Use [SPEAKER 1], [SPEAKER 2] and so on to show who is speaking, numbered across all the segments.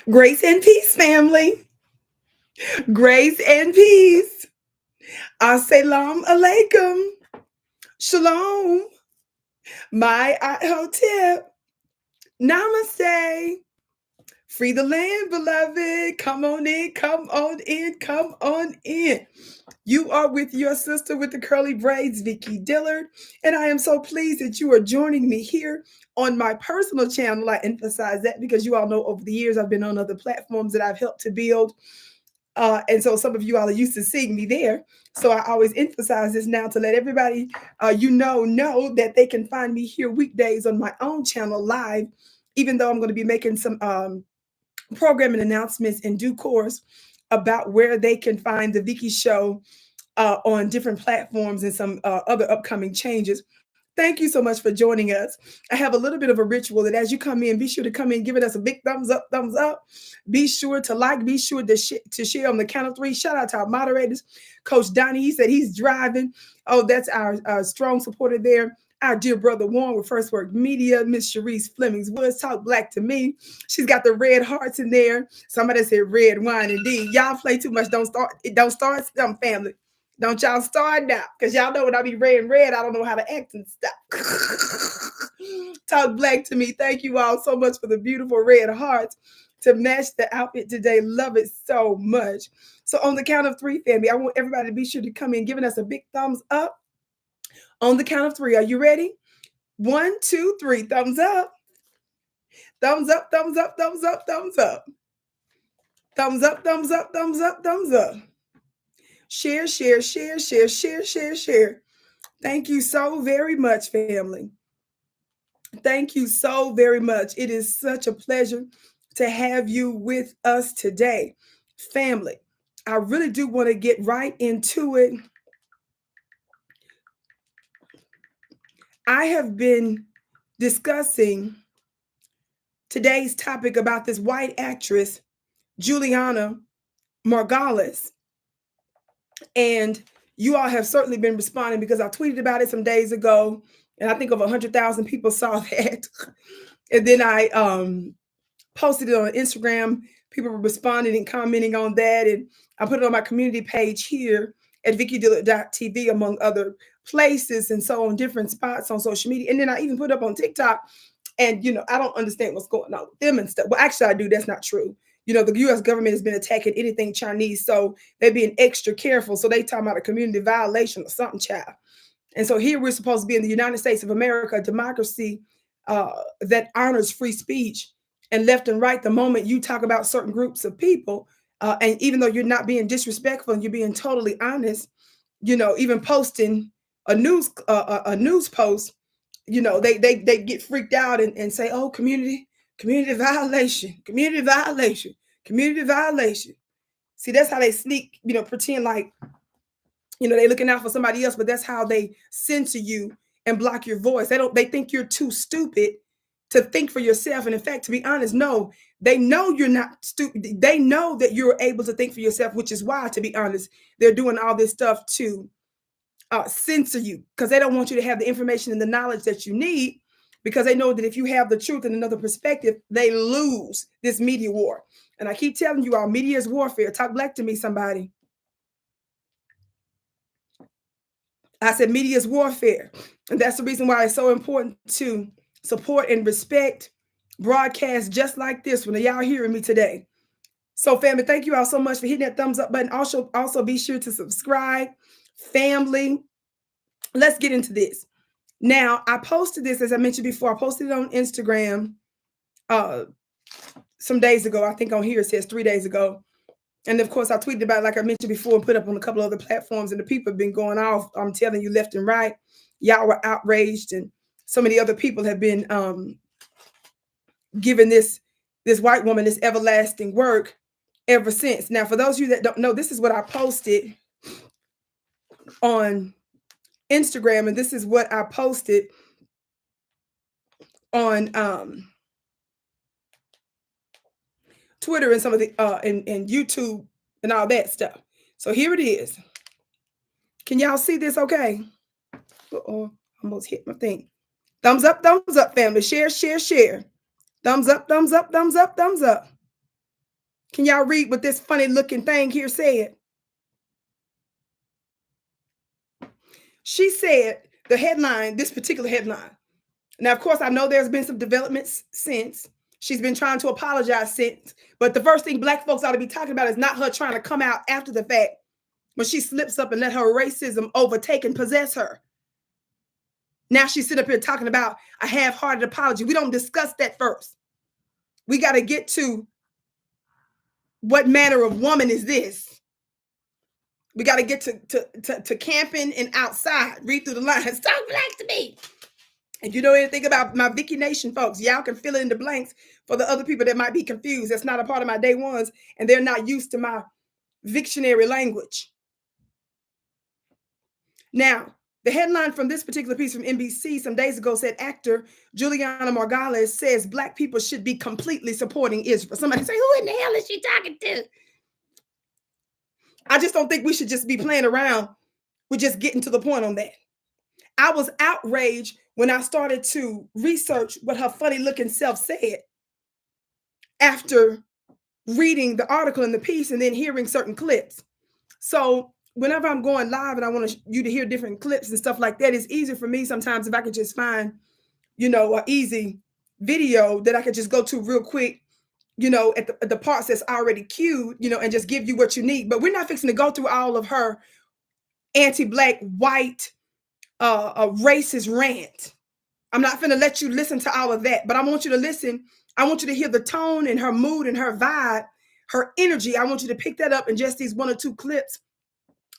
[SPEAKER 1] Grace and peace, family. Grace and peace. Assalamu alaikum. Shalom. My hotep. Namaste. Free the land, beloved. Come on in, come on in, come on in. You are with your sister with the curly braids, Vicki Dillard, and I am so pleased that you are joining me here on my personal channel. I emphasize that because you all know over the years I've been on other platforms that I've helped to build. And so some of you all are used to seeing me there. So I always emphasize this now to let everybody know that they can find me here weekdays on my own channel live, even though I'm going to be making some programming announcements in due course about where they can find the Vicki Show on different platforms and some other upcoming changes. Thank you so much for joining us. I have a little bit of a ritual that as you come in, be sure to come in, giving us a big thumbs up, thumbs up. Be sure to like, be sure to share on the count of three. Shout out to our moderators. Coach Donnie, he said he's driving. Oh, that's our strong supporter there. Our dear brother Warren with First Work Media, Miss Sharice Flemings Woods, Talk Black to Me. She's got the red hearts in there. Somebody said red wine indeed. Y'all play too much. Don't start some family. Don't y'all start now, because y'all know when I be red, I don't know how to act and stuff. Talk Black to Me. Thank you all so much for the beautiful red hearts to match the outfit today. Love it so much. So on the count of three, family, I want everybody to be sure to come in, giving us a big thumbs up. On the count of three, are you ready? 1, 2, 3. Thumbs up. Thumbs up, thumbs up, thumbs up, thumbs up. Thumbs up, thumbs up, thumbs up, thumbs up. Share, share, share, share, share, share, share. Thank you so very much, family. Thank you so very much. It is such a pleasure to have you with us today, family. I really do want to get right into it. I have been discussing today's topic about this white actress, Julianna Margulies. And you all have certainly been responding because I tweeted about it some days ago, and I think over 100,000 people saw that. And then I posted it on Instagram. People were responding and commenting on that, and I put it on my community page here at VickiDillard.tv, among other places, and so on different spots on social media. And then I even put up on TikTok. And I don't understand what's going on with them and stuff. Well, actually, I do. That's not true. The U.S. government has been attacking anything Chinese, so they're being extra careful. So they talking about a community violation or something, child. And so here we're supposed to be in the United States of America, a democracy that honors free speech and left and right. The moment you talk about certain groups of people, and even though you're not being disrespectful and you're being totally honest, even posting a news post, they get freaked out and say, oh, community violation, community violation, community violation. See, that's how they sneak, pretend like, they looking out for somebody else, but that's how they censor you and block your voice. They think you're too stupid to think for yourself. And in fact, to be honest, no, they know you're not stupid. They know that you're able to think for yourself, which is why, to be honest, they're doing all this stuff to censor you, because they don't want you to have the information and the knowledge that you need, because they know that if you have the truth and another perspective, they lose this media war. And I keep telling you all, media is warfare. Talk black to me, somebody. I said media is warfare. And that's the reason why it's so important to support and respect broadcasts just like this one. Are y'all hearing me today? So family, thank you all so much for hitting that thumbs up button. Also be sure to subscribe. Family, let's get into this. Now, I posted this, as I mentioned before, I posted it on Instagram some days ago. I think on here it says 3 days ago. And of course, I tweeted about it, like I mentioned before, and put up on a couple of other platforms, and the people have been going off. I'm telling you, left and right. Y'all were outraged, and so many other people have been giving this white woman this everlasting work ever since. Now, for those of you that don't know, this is what I posted on Instagram, and this is what I posted on Twitter and some of the and YouTube and all that stuff. So here it is. Can y'all see this? Okay. Uh-oh, almost hit my thing. Thumbs up, family. Share, share, share. Thumbs up, thumbs up, thumbs up, thumbs up. Can y'all read what this funny looking thing here said? She said, the headline, this particular headline. Now, of course, I know there's been some developments since. She's been trying to apologize since. But the first thing Black folks ought to be talking about is not her trying to come out after the fact when she slips up and let her racism overtake and possess her. Now she's sitting up here talking about a half-hearted apology. We don't discuss that first. We got to get to what manner of woman is this? We got to get to camping and outside. Read through the lines. Talk Black to me. If you know anything about my Vicki Nation folks, y'all can fill in the blanks for the other people that might be confused. That's not a part of my day ones, and they're not used to my dictionary language. Now, the headline from this particular piece from NBC some days ago said actor Julianna Margulies says Black people should be completely supporting Israel. Somebody say, who in the hell is she talking to? I just don't think we should just be playing around with just getting to the point on that. I was outraged when I started to research what her funny looking self said after reading the article in the piece and then hearing certain clips. So whenever I'm going live and I want you to hear different clips and stuff like that, it's easier for me sometimes if I could just find, an easy video that I could just go to real quick, at the parts that's already cued, and just give you what you need. But we're not fixing to go through all of her anti-Black, white, a racist rant. I'm not going to let you listen to all of that, but I want you to listen. I want you to hear the tone and her mood and her vibe, her energy. I want you to pick that up in just these one or two clips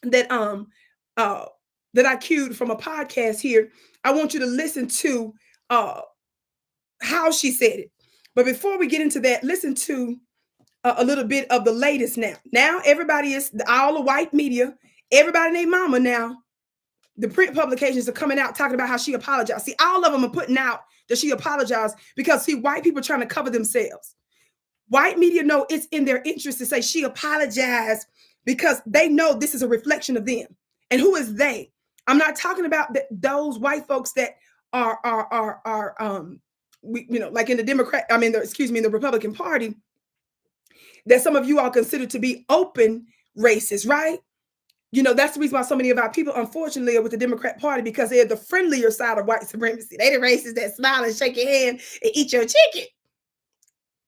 [SPEAKER 1] that I cued from a podcast here. I want you to listen to how she said it. But before we get into that, listen to a little bit of the latest now. Now everybody is all the white media, everybody named mama now. The print publications are coming out talking about how she apologized. See, all of them are putting out that she apologized because, see, white people are trying to cover themselves. White media know it's in their interest to say she apologized because they know this is a reflection of them. And who is they? I'm not talking about those white folks that are like in the the Republican Party, that some of you all consider to be open racist, right? That's the reason why so many of our people, unfortunately, are with the Democrat Party, because they're the friendlier side of white supremacy. They the racists that smile and shake your hand and eat your chicken.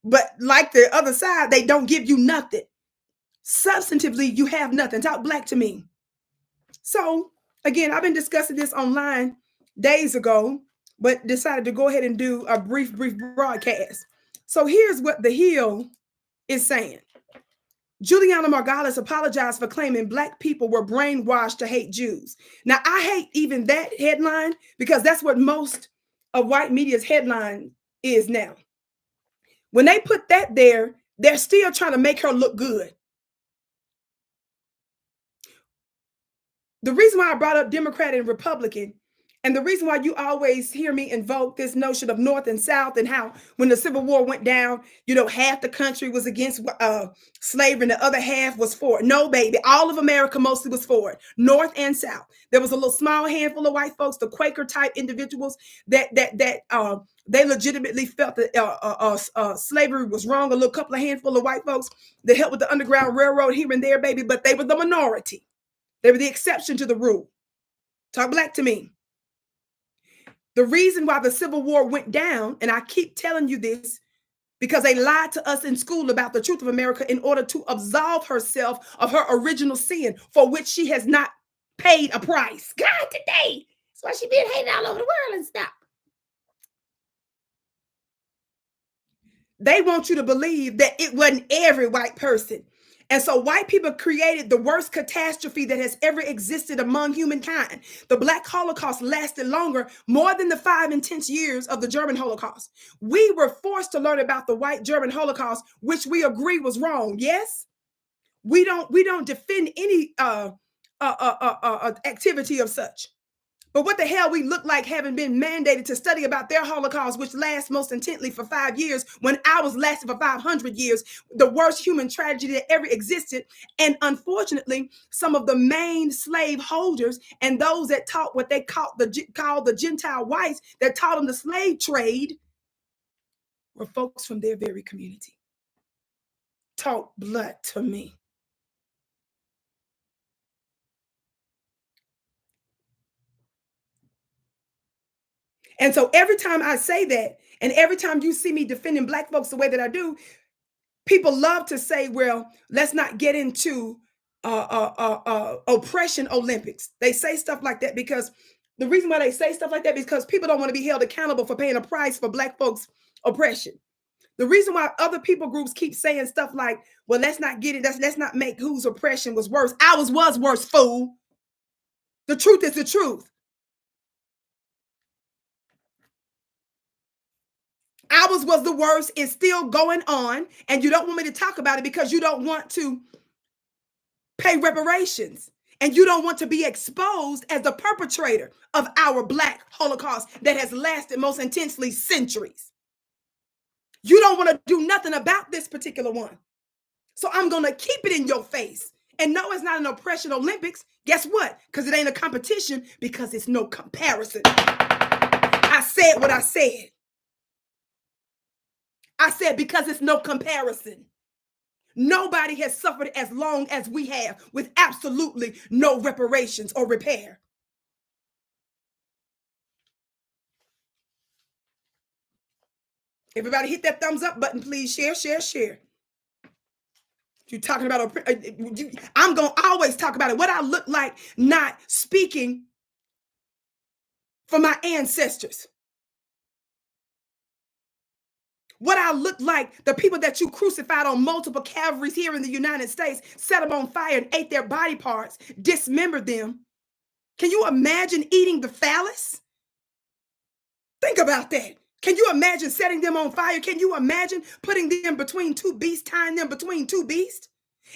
[SPEAKER 1] But like the other side, they don't give you nothing. Substantively, you have nothing. Talk Black to me. So, again, I've been discussing this online days ago, but decided to go ahead and do a brief broadcast. So here's what the Hill is saying. Julianna Margulies apologized for claiming Black people were brainwashed to hate Jews. Now, I hate even that headline because that's what most of white media's headline is now. When they put that there, they're still trying to make her look good. The reason why I brought up Democrat and Republican, and the reason why you always hear me invoke this notion of North and South, and how when the Civil War went down, half the country was against slavery and the other half was for it. No, baby, all of America mostly was for it, North and South. There was a little small handful of white folks, the Quaker type individuals that they legitimately felt that slavery was wrong. A little couple of handful of white folks that helped with the Underground Railroad here and there, baby, but they were the minority. They were the exception to the rule. Talk Black to me. The reason why the Civil War went down, and I keep telling you this because they lied to us in school about the truth of America in order to absolve herself of her original sin, for which she has not paid a price. God, today. That's why she's being hated all over the world and stuff. They want you to believe that it wasn't every white person. And so white people created the worst catastrophe that has ever existed among humankind. The Black Holocaust lasted longer, more than the 5 intense years of the German Holocaust. We were forced to learn about the white German Holocaust, which we agree was wrong. Yes, we don't defend any activity of such. But what the hell we look like having been mandated to study about their Holocaust, which lasts most intently for 5 years, when ours lasted for 500 years, the worst human tragedy that ever existed. And unfortunately, some of the main slave holders and those that taught what they called the Gentile whites that taught them the slave trade were folks from their very community. talk blood to me. And so every time I say that, and every time you see me defending Black folks the way that I do, people love to say, well, let's not get into oppression Olympics. They say stuff like that because the reason why they say stuff like that is because people don't want to be held accountable for paying a price for Black folks' oppression. The reason why other people groups keep saying stuff like, well, let's not get it, let's not make whose oppression was worse. Ours was worse, fool. The truth is the truth. Ours was the worst. It's still going on. And you don't want me to talk about it because you don't want to pay reparations. And you don't want to be exposed as the perpetrator of our Black Holocaust that has lasted most intensely centuries. You don't want to do nothing about this particular one. So I'm going to keep it in your face. And no, it's not an oppression Olympics. Guess what? Because it ain't a competition, because it's no comparison. I said what I said. I said because it's no comparison. Nobody has suffered as long as we have with absolutely no reparations or repair. Everybody hit that thumbs up button, please. Share, share, share. You're talking about, I'm going to always talk about it. What I look like not speaking for my ancestors. What I look like, the people that you crucified on multiple Calvaries here in the United States, set them on fire and ate their body parts, dismembered them. Can you imagine eating the phallus? Think about that. Can you imagine setting them on fire? Can you imagine putting them between two beasts, tying them between two beasts?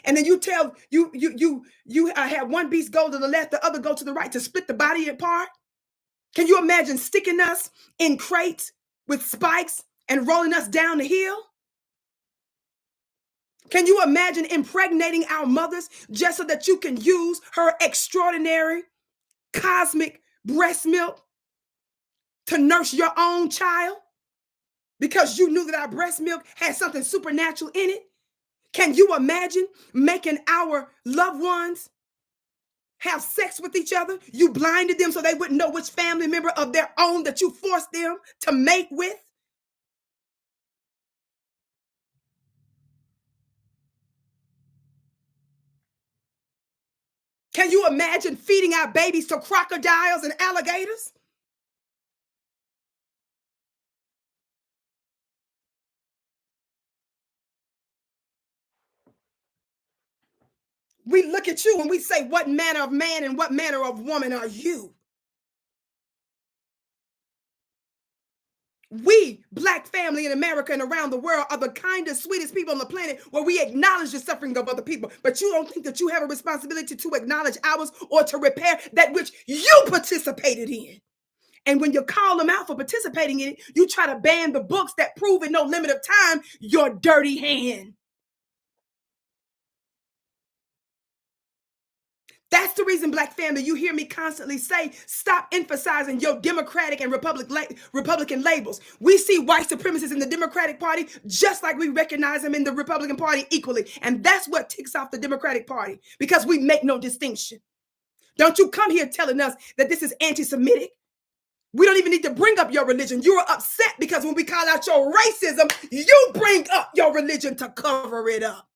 [SPEAKER 1] And then you tell you have one beast go to the left, the other go to the right to split the body apart? Can you imagine sticking us in crates with spikes and rolling us down the hill? Can you imagine impregnating our mothers just so that you can use her extraordinary cosmic breast milk to nurse your own child because you knew that our breast milk had something supernatural in it? Can you imagine making our loved ones have sex with each other? You blinded them so they wouldn't know which family member of their own that you forced them to mate with. Can you imagine feeding our babies to crocodiles and alligators? We look at you and we say, what manner of man and what manner of woman are you? We, Black family in America and around the world, are the kindest, sweetest people on the planet where we acknowledge the suffering of other people. But you don't think that you have a responsibility to acknowledge ours or to repair that which you participated in. And when you call them out for participating in it, you try to ban the books that prove in no limit of time your dirty hand. That's the reason, Black family, you hear me constantly say, stop emphasizing your Democratic and Republican labels. We see white supremacists in the Democratic Party just like we recognize them in the Republican Party equally. And that's what ticks off the Democratic Party, because we make no distinction. Don't you come here telling us that this is anti-Semitic. We don't even need to bring up your religion. You are upset because when we call out your racism, you bring up your religion to cover it up.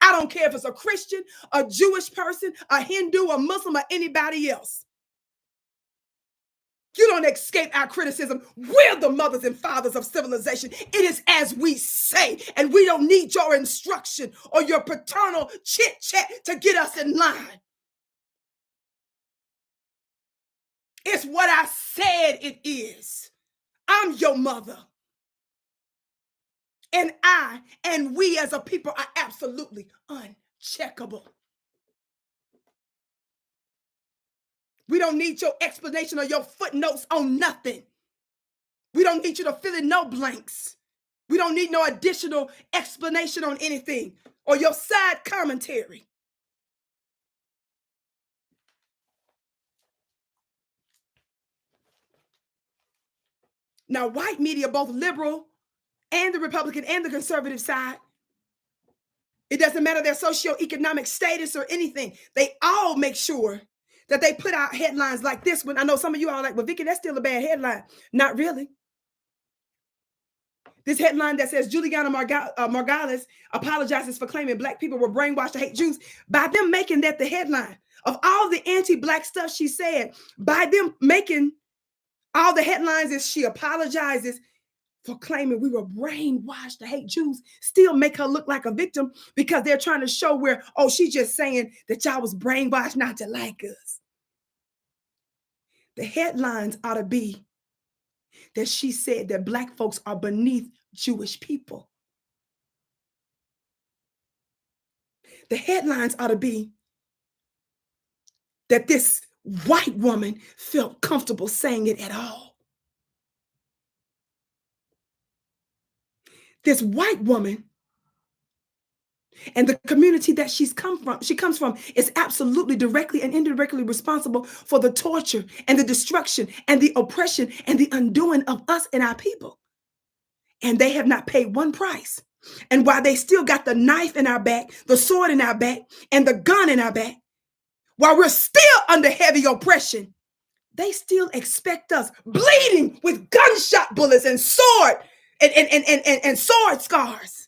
[SPEAKER 1] I don't care if it's a Christian, a Jewish person, a Hindu, a Muslim, or anybody else. You don't escape our criticism. We're the mothers and fathers of civilization. It is as we say, and we don't need your instruction or your paternal chit-chat to get us in line. It's what I said it is. I'm your mother. And I and we as a people are absolutely uncheckable. We don't need your explanation or your footnotes on nothing. We don't need you to fill in no blanks. We don't need no additional explanation on anything or your side commentary. Now, white media, both liberal and the Republican and the conservative side, It doesn't matter their socioeconomic status or anything. They all make sure that they put out headlines like this one. I know some of you are like, well, Vicki, that's still a bad headline. Not really. This headline that says Julianna Margulies apologizes for claiming Black people were brainwashed to hate Jews. By them making that the headline of all the anti-Black stuff she said, by them making all the headlines as she apologizes for claiming we were brainwashed to hate Jews, still make her look like a victim because they're trying to show where, oh, she's just saying that y'all was brainwashed not to like us. The headlines ought to be that she said that Black folks are beneath Jewish people. The headlines ought to be that this white woman felt comfortable saying it at all. This white woman and the community that she comes from is absolutely directly and indirectly responsible for the torture and the destruction and the oppression and the undoing of us and our people. And they have not paid one price. And while they still got the knife in our back, the sword in our back, and the gun in our back, while we're still under heavy oppression, they still expect us bleeding with gunshot bullets and sword and sword scars.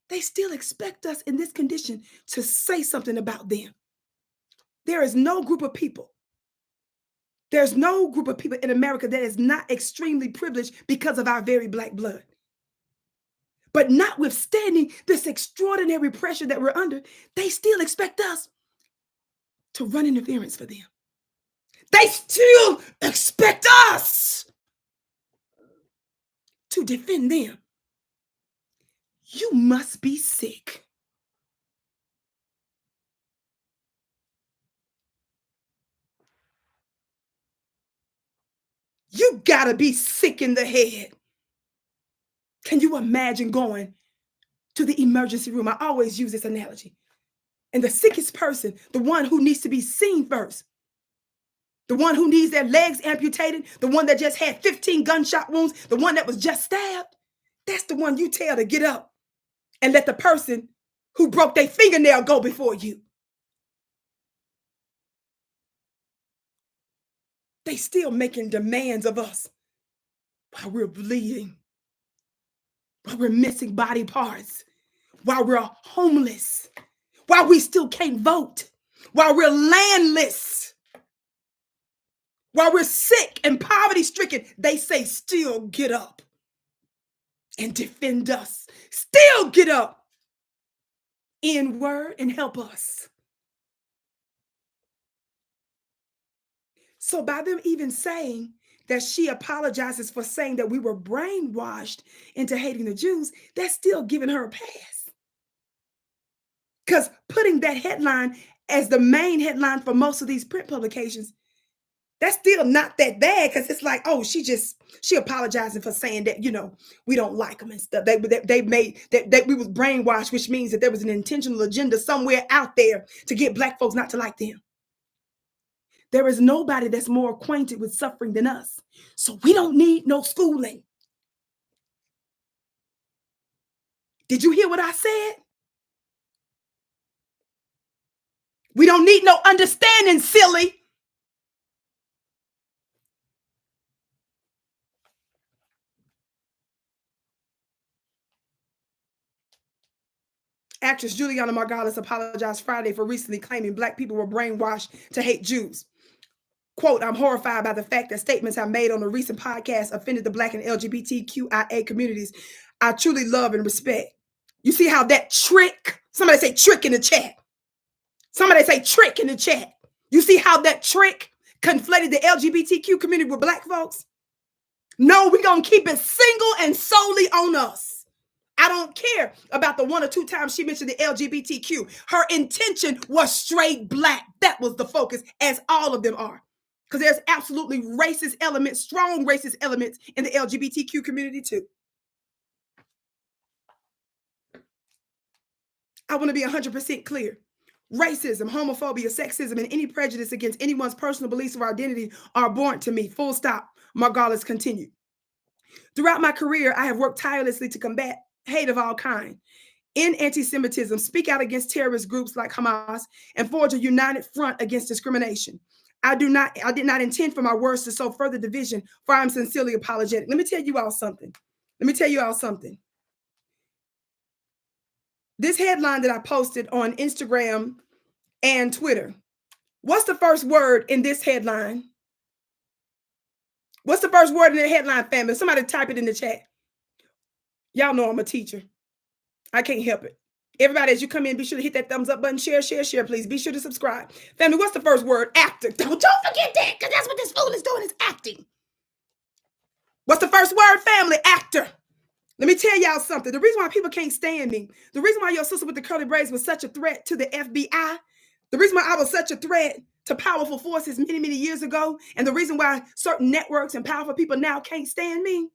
[SPEAKER 1] They still expect us in this condition to say something about them. There is no group of people. There's no group of people in America that is not extremely privileged because of our very Black blood. But notwithstanding this extraordinary pressure that we're under, they still expect us to run interference for them. They still expect us to defend them. You must be sick. You gotta be sick in the head. Can you imagine going to the emergency room? I always use this analogy. And the sickest person, the one who needs to be seen first, the one who needs their legs amputated, the one that just had 15 gunshot wounds, the one that was just stabbed, that's the one you tell to get up and let the person who broke their fingernail go before you. They still making demands of us while we're bleeding, while we're missing body parts, while we're homeless, while we still can't vote, while we're landless, while we're sick and poverty-stricken. They say, still get up and defend us. Still get up in word and help us. So by them even saying that she apologizes for saying that we were brainwashed into hating the Jews, that's still giving her a pass. Because putting that headline as the main headline for most of these print publications, that's still not that bad, because it's like, oh, she apologizing for saying that, we don't like them and stuff. They made that we was brainwashed, which means that there was an intentional agenda somewhere out there to get Black folks not to like them. There is nobody that's more acquainted with suffering than us. So we don't need no schooling. Did you hear what I said? We don't need no understanding, silly. Actress Julianna Margulies apologized Friday for recently claiming Black people were brainwashed to hate Jews. Quote, I'm horrified by the fact that statements I made on a recent podcast offended the Black and LGBTQIA communities I truly love and respect. You see how that trick, somebody say trick in the chat. Somebody say trick in the chat. You see how that trick conflated the LGBTQ community with Black folks? No, we're going to keep it single and solely on us. I don't care about the 1 or 2 times she mentioned the LGBTQ. Her intention was straight Black. That was the focus, as all of them are. Because there's absolutely racist elements, strong racist elements in the LGBTQ community too. I want to be 100% clear. Racism, homophobia, sexism, and any prejudice against anyone's personal beliefs or identity are abhorrent to me. Full stop. Margulies continued. Throughout my career, I have worked tirelessly to combat hate of all kinds. end anti-Semitism, speak out against terrorist groups like Hamas, and forge a united front against discrimination. I did not intend for my words to sow further division, for I am sincerely apologetic. Let me tell you all something. This headline that I posted on Instagram and Twitter. What's the first word in this headline? What's the first word in the headline, family? Somebody type it in the chat. Y'all know I'm a teacher. I can't help it. Everybody, as you come in, be sure to hit that thumbs up button. Share, please. Be sure to subscribe. Family, what's the first word? Actor. Don't forget that, because that's what this fool is doing, is acting. What's the first word, family? Actor. Let me tell y'all something. The reason why people can't stand me, the reason why your sister with the curly braids was such a threat to the FBI, the reason why I was such a threat to powerful forces many, many years ago, and the reason why certain networks and powerful people now can't stand me,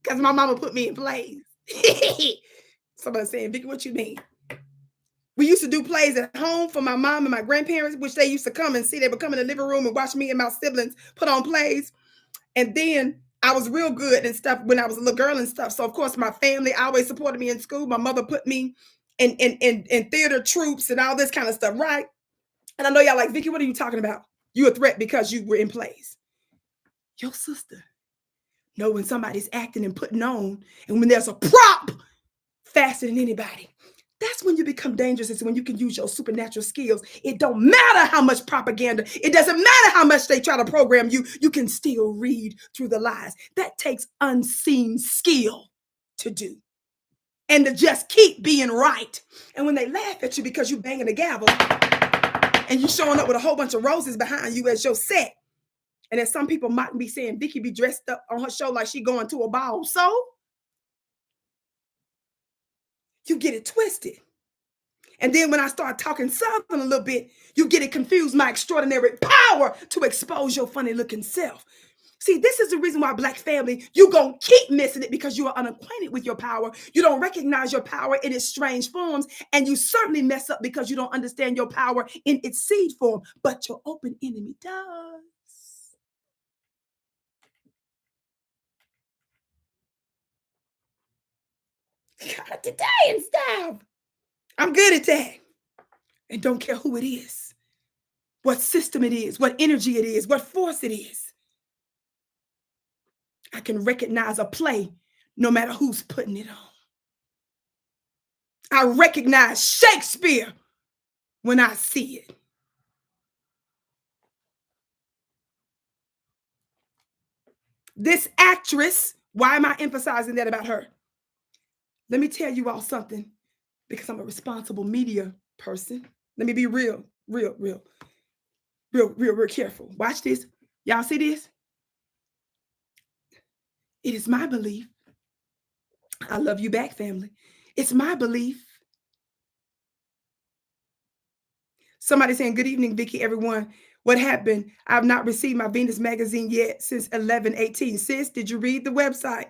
[SPEAKER 1] because my mama put me in plays. Somebody saying, Vicki, what you mean? We used to do plays at home for my mom and my grandparents, which they used to come and see. They would come in the living room and watch me and my siblings put on plays. And then I was real good and stuff when I was a little girl and stuff. So, of course, my family always supported me in school. My mother put me in theater troops and all this kind of stuff, right? And I know y'all like, Vicki, what are you talking about? You a threat because you were in plays. Your sister know when somebody's acting and putting on, and when there's a prop faster than anybody. That's when you become dangerous. It's when you can use your supernatural skills. It don't matter how much propaganda. It doesn't matter how much they try to program you. You can still read through the lies. That takes unseen skill to do. And to just keep being right. And when they laugh at you because you banging the gavel and you showing up with a whole bunch of roses behind you as your set. And as some people might be saying, Vicki be dressed up on her show like she going to a ball. So you get it twisted. And then when I start talking Southern a little bit, you get it confused, my extraordinary power to expose your funny looking self. See, this is the reason why, Black family, you gonna keep missing it, because you are unacquainted with your power. You don't recognize your power in its strange forms, and you certainly mess up because you don't understand your power in its seed form, but your open enemy does. God, today and stuff. I'm good at that. And don't care who it is, what system it is, what energy it is, what force it is. I can recognize a play no matter who's putting it on. I recognize Shakespeare when I see it. This actress, why am I emphasizing that about her? Let me tell you all something, because I'm a responsible media person. Let me be real careful. Watch this. Y'all see this? It is my belief. I love you back, family. It's my belief. Somebody saying, good evening, Vicki, everyone. What happened? I've not received my Venus magazine yet since 11/18. Sis, did you read the website?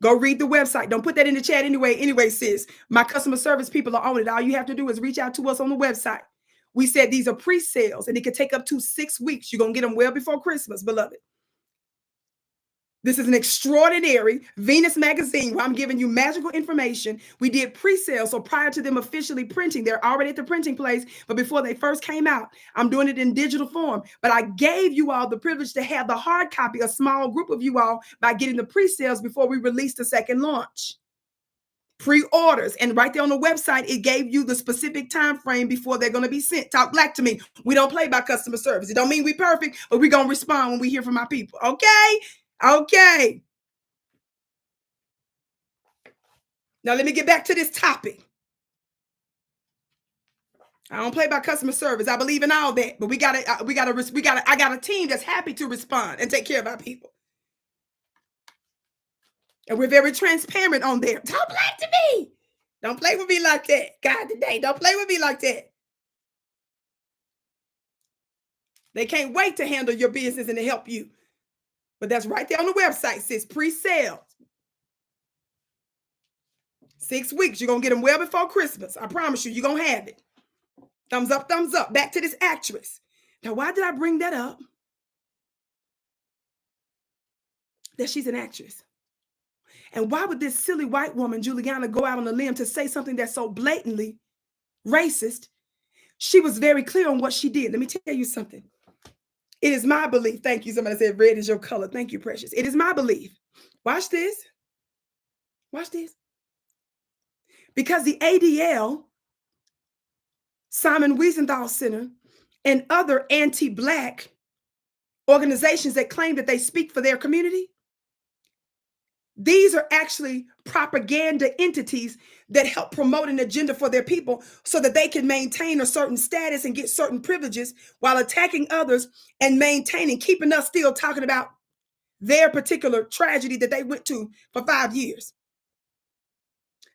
[SPEAKER 1] Go read the website. Don't put that in the chat anyway, sis. My customer service people are on it. All you have to do is reach out to us on the website. We said these are pre-sales, and it could take up to 6 weeks. You're going to get them well before Christmas, beloved. This is an extraordinary Venus magazine where I'm giving you magical information. We did pre-sale, so prior to them officially printing, they're already at the printing place, but before they first came out, I'm doing it in digital form. But I gave you all the privilege to have the hard copy, a small group of you all, by getting the pre-sales before we released the second launch. Pre-orders, and right there on the website, it gave you the specific time frame before they're going to be sent. Talk black to me. We don't play by customer service. It don't mean we perfect, but we're going to respond when we hear from our people. Okay. Now let me get back to this topic. I don't play by customer service. I believe in all that, but I got a team that's happy to respond and take care of our people. And we're very transparent on there. Talk black to me. Don't play with me like that. God, today, don't play with me like that. They can't wait to handle your business and to help you. But that's right there on the website, sis. Pre-sales. 6 weeks. You're going to get them well before Christmas. I promise you, you're going to have it. Thumbs up, thumbs up. Back to this actress. Now, why did I bring that up? That she's an actress. And why would this silly white woman, Julianna, go out on a limb to say something that's so blatantly racist? She was very clear on what she did. Let me tell you something. It is my belief. Thank you. Somebody said red is your color. Thank you, precious. It is my belief. Watch this. Watch this. Because the ADL, Simon Wiesenthal Center, and other anti-Black organizations that claim that they speak for their community, these are actually propaganda entities that help promote an agenda for their people so that they can maintain a certain status and get certain privileges while attacking others and keeping us still talking about their particular tragedy that they went to for 5 years.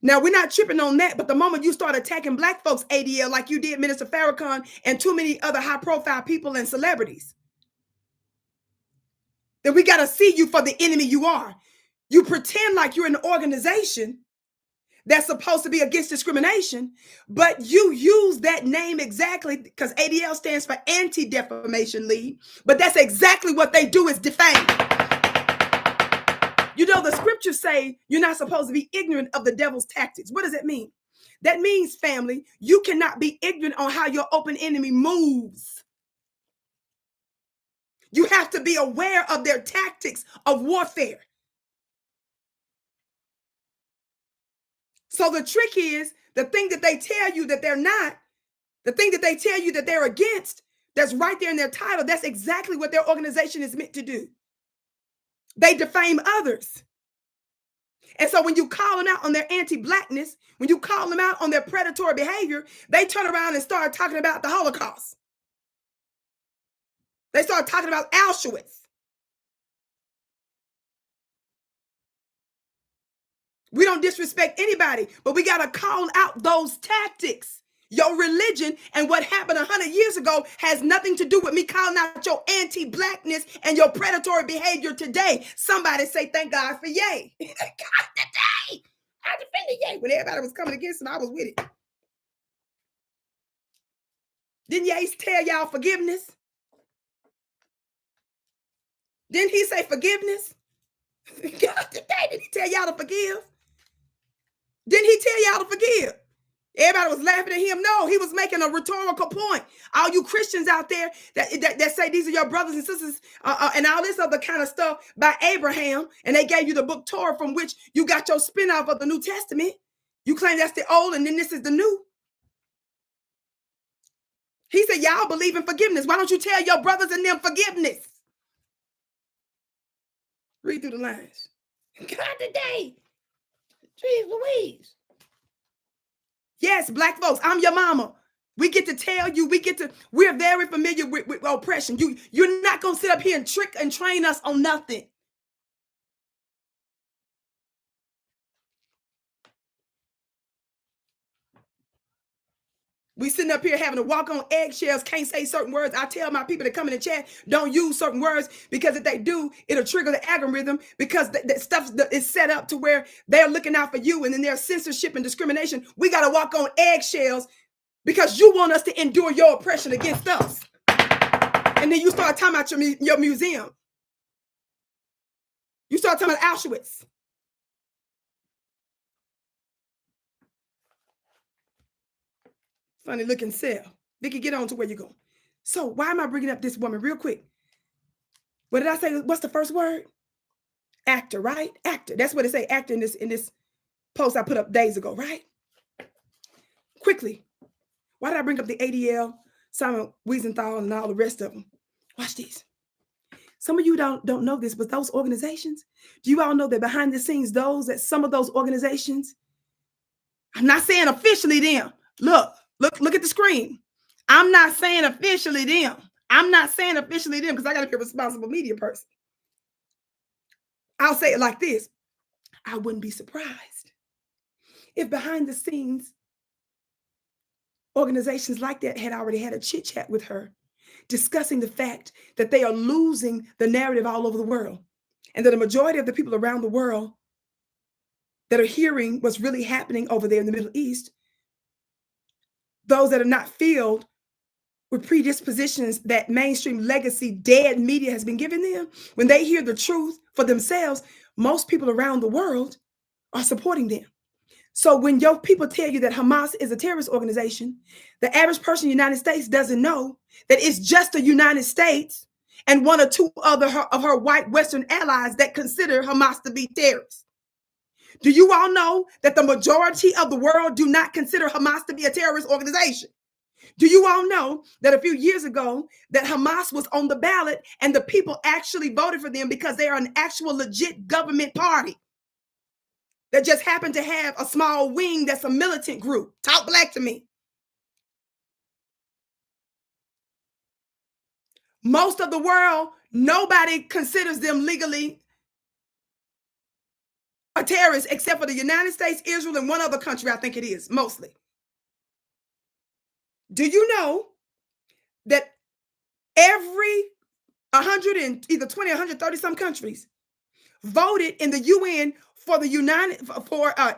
[SPEAKER 1] Now, we're not tripping on that, but the moment you start attacking Black folks, ADL, like you did Minister Farrakhan and too many other high-profile people and celebrities, then we got to see you for the enemy you are. You pretend like you're an organization that's supposed to be against discrimination, but you use that name exactly because ADL stands for Anti-Defamation League, but that's exactly what they do is defame. You know, the scriptures say you're not supposed to be ignorant of the devil's tactics. What does that mean? That means, family, you cannot be ignorant on how your open enemy moves. You have to be aware of their tactics of warfare. So the trick is the thing that they tell you that they're not, the thing that they tell you that they're against, that's right there in their title. That's exactly what their organization is meant to do. They defame others. And so when you call them out on their anti-Blackness, when you call them out on their predatory behavior, they turn around and start talking about the Holocaust. They start talking about Auschwitz. We don't disrespect anybody, but we got to call out those tactics. Your religion and what happened 100 years ago has nothing to do with me calling out your anti-Blackness and your predatory behavior today. Somebody say, thank God for yay. Thank God today. I defended yay. When everybody was coming against him, I was with it. Didn't Ye tell y'all forgiveness? Didn't he say forgiveness? God today, did he tell y'all to forgive? Didn't he tell y'all to forgive? Everybody was laughing at him. No, he was making a rhetorical point. All you Christians out there that say these are your brothers and sisters and all this other kind of stuff by Abraham, and they gave you the book Torah from which you got your spin-off of the New Testament. You claim that's the old and then this is the new. He said, y'all believe in forgiveness. Why don't you tell your brothers and them forgiveness? Read through the lines. God today. Jeez Louise. Yes, Black folks, I'm your mama. We get to tell you, we're very familiar with oppression. You're not going to sit up here and trick and train us on nothing. We sitting up here having to walk on eggshells, can't say certain words. I tell my people that come in the chat, don't use certain words, because if they do, it'll trigger the algorithm, because that stuff is set up to where they're looking out for you, and then there's censorship and discrimination. We got to walk on eggshells because you want us to endure your oppression against us. And then you start talking about your museum. You start talking about Auschwitz. Funny looking cell. Vicki, get on to where you're going. So why am I bringing up this woman real quick? What did I say? What's the first word? Actor, right? Actor. That's what it say. Actor in this post I put up days ago, right? Quickly. Why did I bring up the ADL, Simon Wiesenthal, and all the rest of them? Watch these. Some of you don't know this, but those organizations, do you all know that behind the scenes, some of those organizations, I'm not saying officially them. Look at the screen. I'm not saying officially them. I'm not saying officially them because I got to be a responsible media person. I'll say it like this. I wouldn't be surprised if behind the scenes, organizations like that had already had a chit chat with her, discussing the fact that they are losing the narrative all over the world, and that a majority of the people around the world that are hearing what's really happening over there in the Middle East, those that are not filled with predispositions that mainstream legacy dead media has been giving them, when they hear the truth for themselves, most people around the world are supporting them. So when your people tell you that Hamas is a terrorist organization, the average person in the United States doesn't know that it's just the United States and one or two other of her white Western allies that consider Hamas to be terrorists. Do you all know that the majority of the world do not consider Hamas to be a terrorist organization? Do you all know that a few years ago that Hamas was on the ballot and the people actually voted for them because they are an actual legit government party that just happened to have a small wing that's a militant group? Talk black to me. Most of the world, nobody considers them legally a terrorist except for the United States, Israel, and one other country, I think it is, mostly. Do you know that every 100 and either 20 or 130 some countries voted in the UN for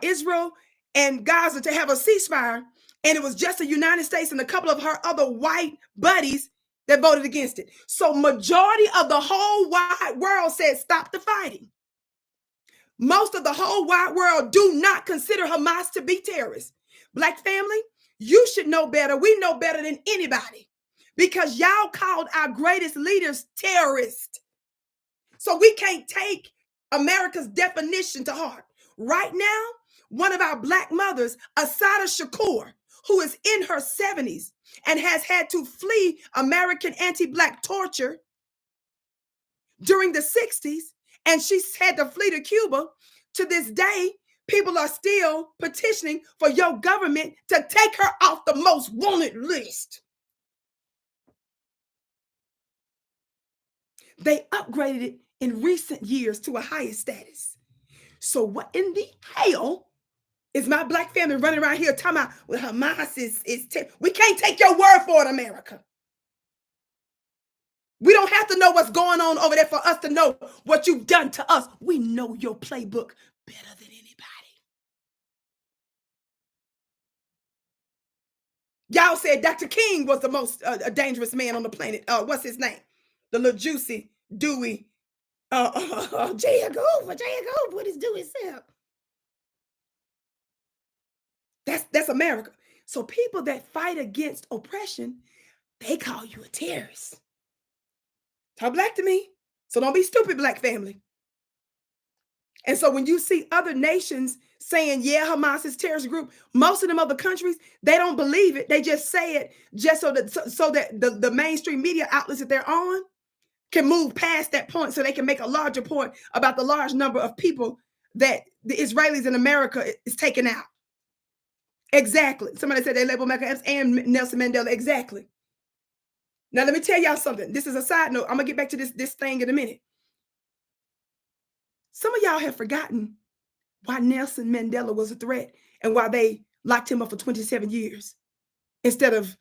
[SPEAKER 1] Israel and Gaza to have a ceasefire, and it was just the United States and a couple of her other white buddies that voted against it? So majority of the whole wide world said stop the fighting. Most of the whole wide world do not consider Hamas to be terrorists. Black family, you should know better. We know better than anybody because y'all called our greatest leaders terrorists. So we can't take America's definition to heart. Right now, one of our black mothers, Assata Shakur, who is in her 70s and has had to flee American anti-black torture during the 60s, and she's had to flee to Cuba. To this day, people are still petitioning for your government to take her off the most wanted list. They upgraded it in recent years to a higher status. So what in the hell is my black family running around here talking about, well, Hamas is we can't take your word for it, America. We don't have to know what's going on over there for us to know what you've done to us. We know your playbook better than anybody. Y'all said Dr. King was the most dangerous man on the planet. What's his name? The little juicy, dewy, J. Edgar Hoover with his dewy self. That's America. So people that fight against oppression, they call you a terrorist. Talk black to me. So don't be stupid, black family. And so when you see other nations saying, yeah, Hamas is a terrorist group, most of them other countries, they don't believe it. They just say it just so that the mainstream media outlets that they're on can move past that point so they can make a larger point about the large number of people that the Israelis in America is taking out. Exactly. Somebody said they label Malcolm X and Nelson Mandela. Exactly. Now, let me tell y'all something. This is a side note. I'm going to get back to this thing in a minute. Some of y'all have forgotten why Nelson Mandela was a threat and why they locked him up for 27 years instead of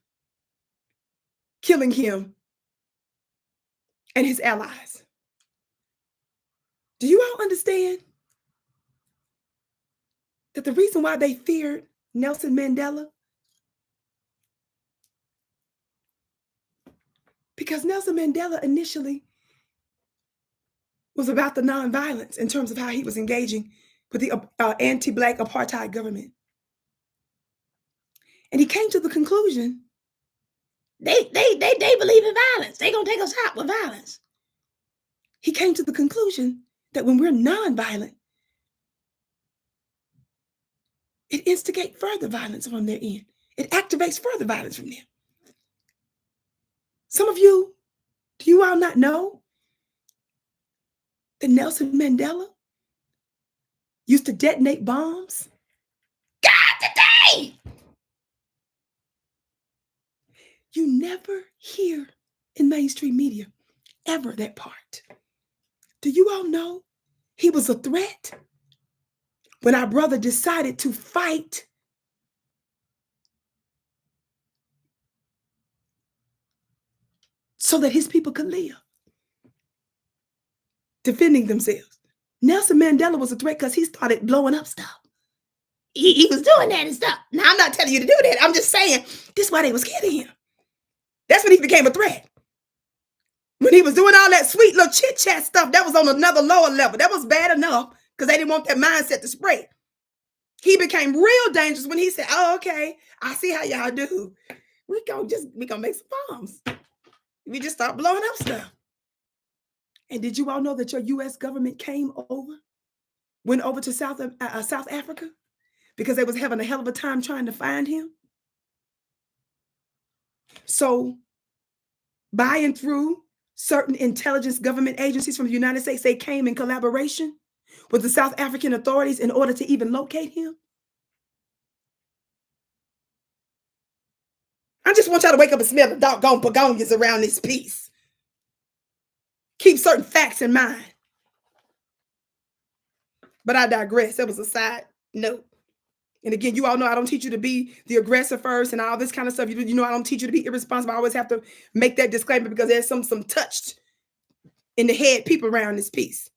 [SPEAKER 1] killing him and his allies. Do you all understand that the reason why they feared Nelson Mandela? Because Nelson Mandela initially was about the nonviolence in terms of how he was engaging with the anti-black apartheid government. And he came to the conclusion, they believe in violence. They're going to take us out with violence. He came to the conclusion that when we're nonviolent, it instigates further violence from their end. It activates further violence from them. Some of you, do you all not know that Nelson Mandela used to detonate bombs? God, today! You never hear in mainstream media ever that part. Do you all know he was a threat when our brother decided to fight so that his people could live, defending themselves? Nelson Mandela was a threat because he started blowing up stuff. He was doing that and stuff. Now, I'm not telling you to do that. I'm just saying this is why they was scared of him. That's when he became a threat. When he was doing all that sweet little chit-chat stuff, that was on another lower level. That was bad enough because they didn't want that mindset to spread. He became real dangerous when he said, oh, okay, I see how y'all do. We gonna make some bombs. We just start blowing up stuff. And did you all know that your U.S. government went over to South Africa because they was having a hell of a time trying to find him? So by and through certain intelligence government agencies from the United States, they came in collaboration with the South African authorities in order to even locate him. I just want y'all to wake up and smell the doggone begonias around this piece. Keep certain facts in mind. But I digress. That was a side note. And again, you all know I don't teach you to be the aggressor first and all this kind of stuff. You know I don't teach you to be irresponsible. I always have to make that disclaimer because there's some touched in the head people around this piece.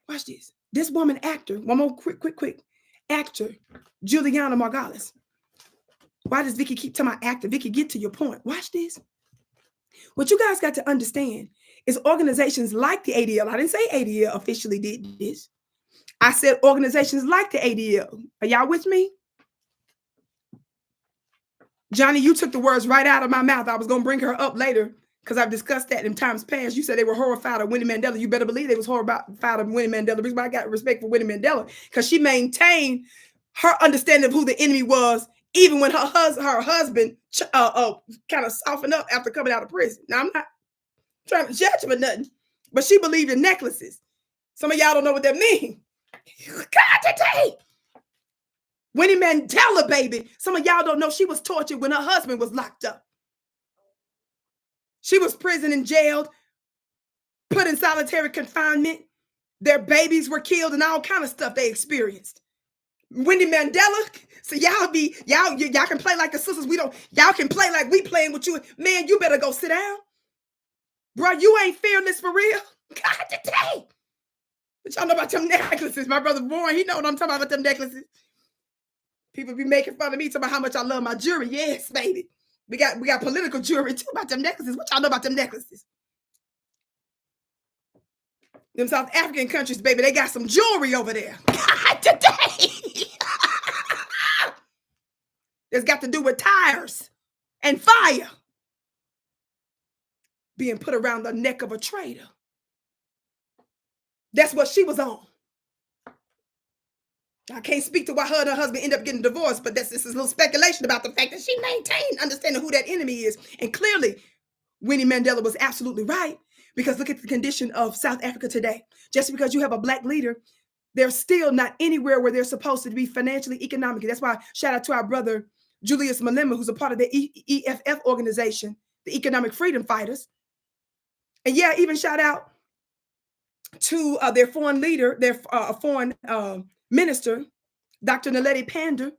[SPEAKER 1] Watch this. This woman actor, one more quick. Actor, Julianna Margulies. Why does Vicki keep talking about actor? Vicki, get to your point. Watch this. What you guys got to understand is organizations like the ADL. I didn't say ADL officially did this. I said organizations like the ADL. Are y'all with me? Johnny, you took the words right out of my mouth. I was going to bring her up later because I've discussed that in times past. You said they were horrified of Winnie Mandela. You better believe they was horrified of Winnie Mandela. The reason why I got respect for Winnie Mandela because she maintained her understanding of who the enemy was, even when her husband kind of softened up after coming out of prison. Now, I'm not trying to judge him or nothing, but she believed in necklaces. Some of y'all don't know what that means. God, today. Winnie Mandela, baby. Some of y'all don't know she was tortured when her husband was locked up. She was prison and jailed, put in solitary confinement. Their babies were killed and all kind of stuff they experienced. Winnie Mandela, so y'all can play like the sisters. Y'all can play like we playing with you. Man, you better go sit down. Bro, you ain't fearless for real. God, today. But y'all know about them necklaces. My brother Warren, he know what I'm talking about them necklaces. People be making fun of me, talking about how much I love my jewelry. Yes, baby. We got political jewelry too about them necklaces. What y'all know about them necklaces? Them South African countries, baby, they got some jewelry over there. Today. It's got to do with tires and fire being put around the neck of a traitor. That's what she was on. I can't speak to why her and her husband end up getting divorced, but this is a little speculation about the fact that she maintained understanding who that enemy is. And clearly, Winnie Mandela was absolutely right, because look at the condition of South Africa today. Just because you have a black leader, they're still not anywhere where they're supposed to be financially, economically. That's why shout out to our brother, Julius Malema, who's a part of the EFF organization, the Economic Freedom Fighters. And yeah, even shout out to their foreign leader, their foreign minister, Dr. Naledi Pandor,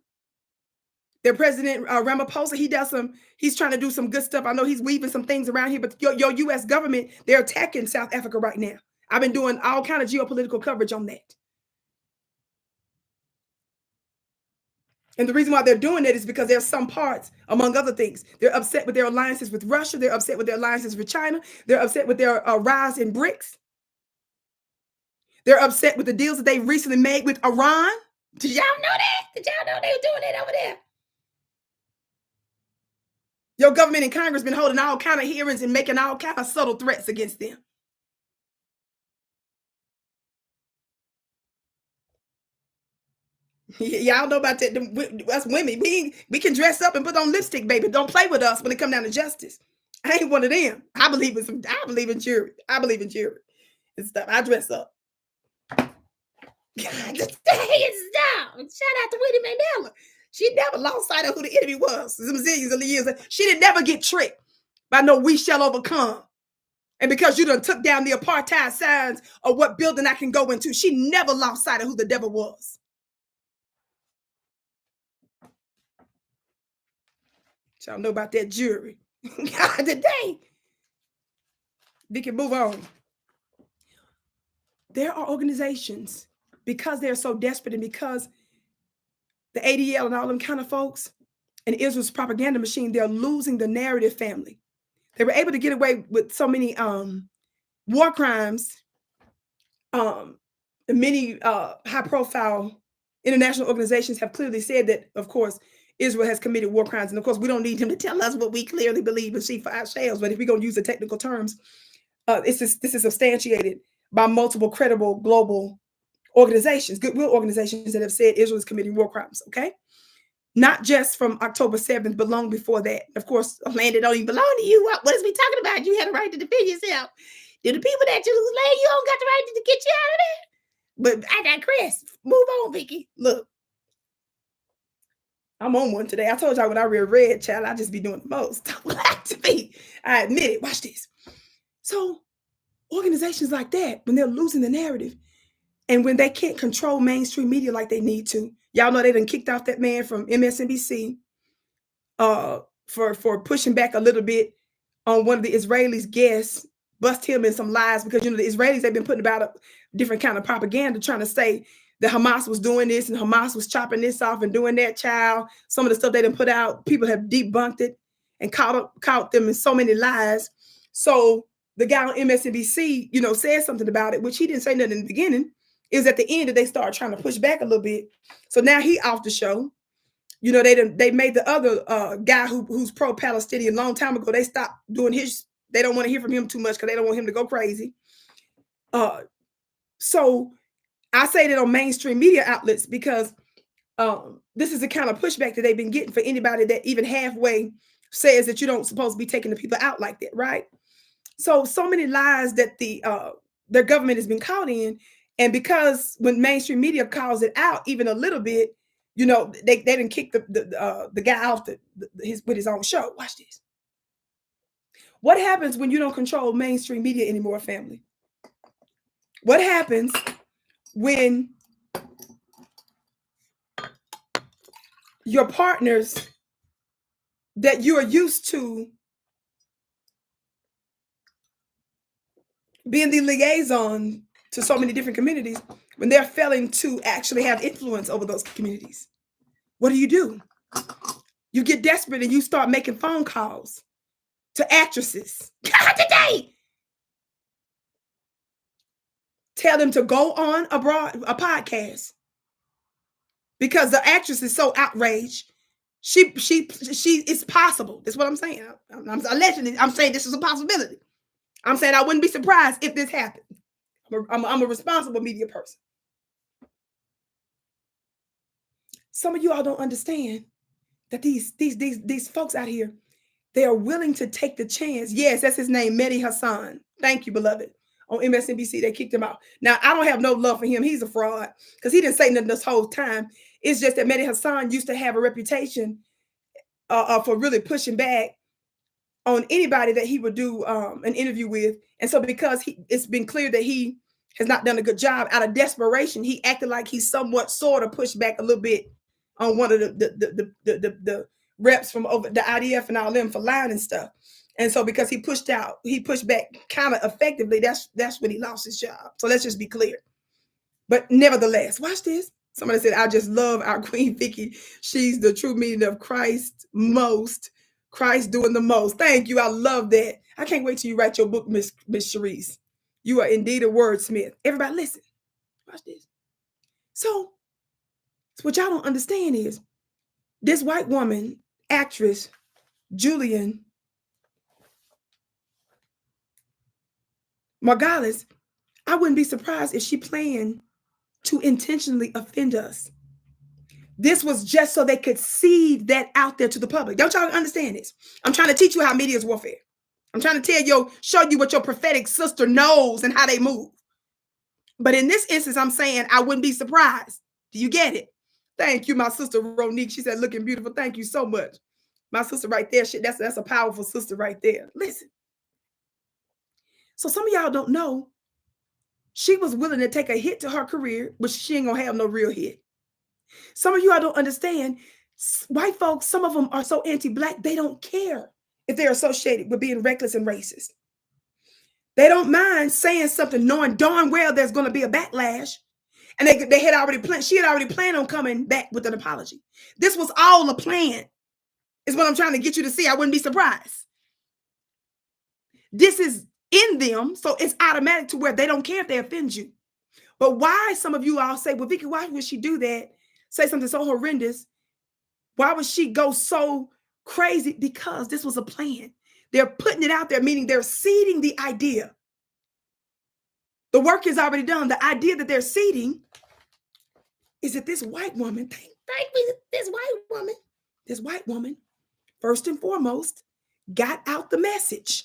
[SPEAKER 1] their president, Ramaphosa. He's trying to do some good stuff. I know he's weaving some things around here, but your U.S. government, they're attacking South Africa right now. I've been doing all kind of geopolitical coverage on that. And the reason why they're doing that is because there's some parts, among other things, they're upset with their alliances with Russia. They're upset with their alliances with China. They're upset with their rise in BRICS. They're upset with the deals that they recently made with Iran. Did y'all know that? Did y'all know they were doing that over there? Your government and Congress been holding all kind of hearings and making all kind of subtle threats against them. Y'all know about that. Us women, we can dress up and put on lipstick, baby. Don't play with us when it come down to justice. I ain't one of them. I believe in jewelry. I believe in jewelry and stuff. I dress up. God, stop. Shout out to Winnie Mandela. She never lost sight of who the enemy was. Some zillions of years. She didn't never get tricked by no "we shall overcome." And because you done took down the apartheid signs of what building I can go into, she never lost sight of who the devil was. Y'all know about that jewelry. God, today. We can move on. There are organizations, because they're so desperate and because the ADL and all them kind of folks and Israel's propaganda machine, they're losing the narrative family. They were able to get away with so many war crimes. Many high-profile international organizations have clearly said that, of course, Israel has committed war crimes. And of course, we don't need him to tell us what we clearly believe and see for ourselves. But if we're going to use the technical terms, this is substantiated by multiple credible global organizations, goodwill organizations that have said Israel is committing war crimes, okay? Not just from October 7th, but long before that. Of course, a land that don't even belong to you. What is we talking about? You had a right to defend yourself. Do the people that you lay, you don't got the right to get you out of there? But I digress. Move on, Vicki. Look, I'm on one today. I told y'all when I read Red, child, I just be doing the most. To me, I admit it. Watch this. So organizations like that, when they're losing the narrative and when they can't control mainstream media like they need to, y'all know they done kicked off that man from MSNBC for pushing back a little bit on one of the Israelis' guests, bust him in some lies because, you know, the Israelis, they've been putting about a different kind of propaganda trying to say that Hamas was doing this and Hamas was chopping this off and doing that, child. Some of the stuff they done put out, people have debunked it and caught them in so many lies. So the guy on MSNBC, you know, said something about it, which he didn't say nothing in the beginning. It was at the end that they started trying to push back a little bit. So now he off the show. You know, they made the other guy who's pro-Palestinian a long time ago. They stopped doing his. They don't want to hear from him too much because they don't want him to go crazy. So I say that on mainstream media outlets because this is the kind of pushback that they've been getting for anybody that even halfway says that you don't supposed to be taking the people out like that, right? So many lies that their government has been caught in, and because when mainstream media calls it out even a little bit, you know, they didn't kick the guy off with his own show. Watch this. What happens when you don't control mainstream media anymore, family? What happens when your partners that you are used to being the liaison to so many different communities, when they're failing to actually have influence over those communities? What do? You get desperate and you start making phone calls to actresses. Today, tell them to go on a podcast because the actress is so outraged. She it's possible. That's what I'm saying. I'm allegedly, I'm saying this is a possibility. I'm saying I wouldn't be surprised if this happened. I'm a responsible media person. Some of you all don't understand that these folks out here, they are willing to take the chance. Yes, that's his name, Mehdi Hassan. Thank you, beloved. On MSNBC, they kicked him out. Now, I don't have no love for him. He's a fraud because he didn't say nothing this whole time. It's just that Mehdi Hassan used to have a reputation for really pushing back on anybody that he would do an interview with. And so because it's been clear that he has not done a good job, out of desperation, he acted like he somewhat sort of pushed back a little bit on one of the reps from over the IDF and all them for lying and stuff. And so because he pushed back kind of effectively, that's when he lost his job. So let's just be clear. But nevertheless, watch this. Somebody said, I just love our Queen Vicki. She's the true meaning of Christ most. Christ doing the most. Thank you. I love that. I can't wait till you write your book, Miss Sharice. You are indeed a wordsmith. Everybody listen. Watch this. So what y'all don't understand is this white woman, actress, Julianna Margulies, I wouldn't be surprised if she planned to intentionally offend us. This was just so they could seed that out there to the public. Don't y'all understand this? I'm trying to teach you how media is warfare. I'm trying to show you what your prophetic sister knows and how they move. But in this instance, I'm saying I wouldn't be surprised. Do you get it? Thank you, my sister Ronique. She said, looking beautiful. Thank you so much. My sister right there, that's a powerful sister right there. Listen. So some of y'all don't know, she was willing to take a hit to her career, but she ain't gonna have no real hit. Some of you all don't understand, white folks, some of them are so anti-black, they don't care if they're associated with being reckless and racist. They don't mind saying something knowing darn well there's going to be a backlash. And they had already planned, she had already planned on coming back with an apology. This was all a plan, is what I'm trying to get you to see. I wouldn't be surprised. This is in them, so it's automatic to where they don't care if they offend you. But why some of you all say, well, Vicki, why would she do that? Say something so horrendous. Why would she go so crazy? Because this was a plan. They're putting it out there, meaning they're seeding the idea. The work is already done. The idea that they're seeding is that this white woman, this white woman, first and foremost, got out the message.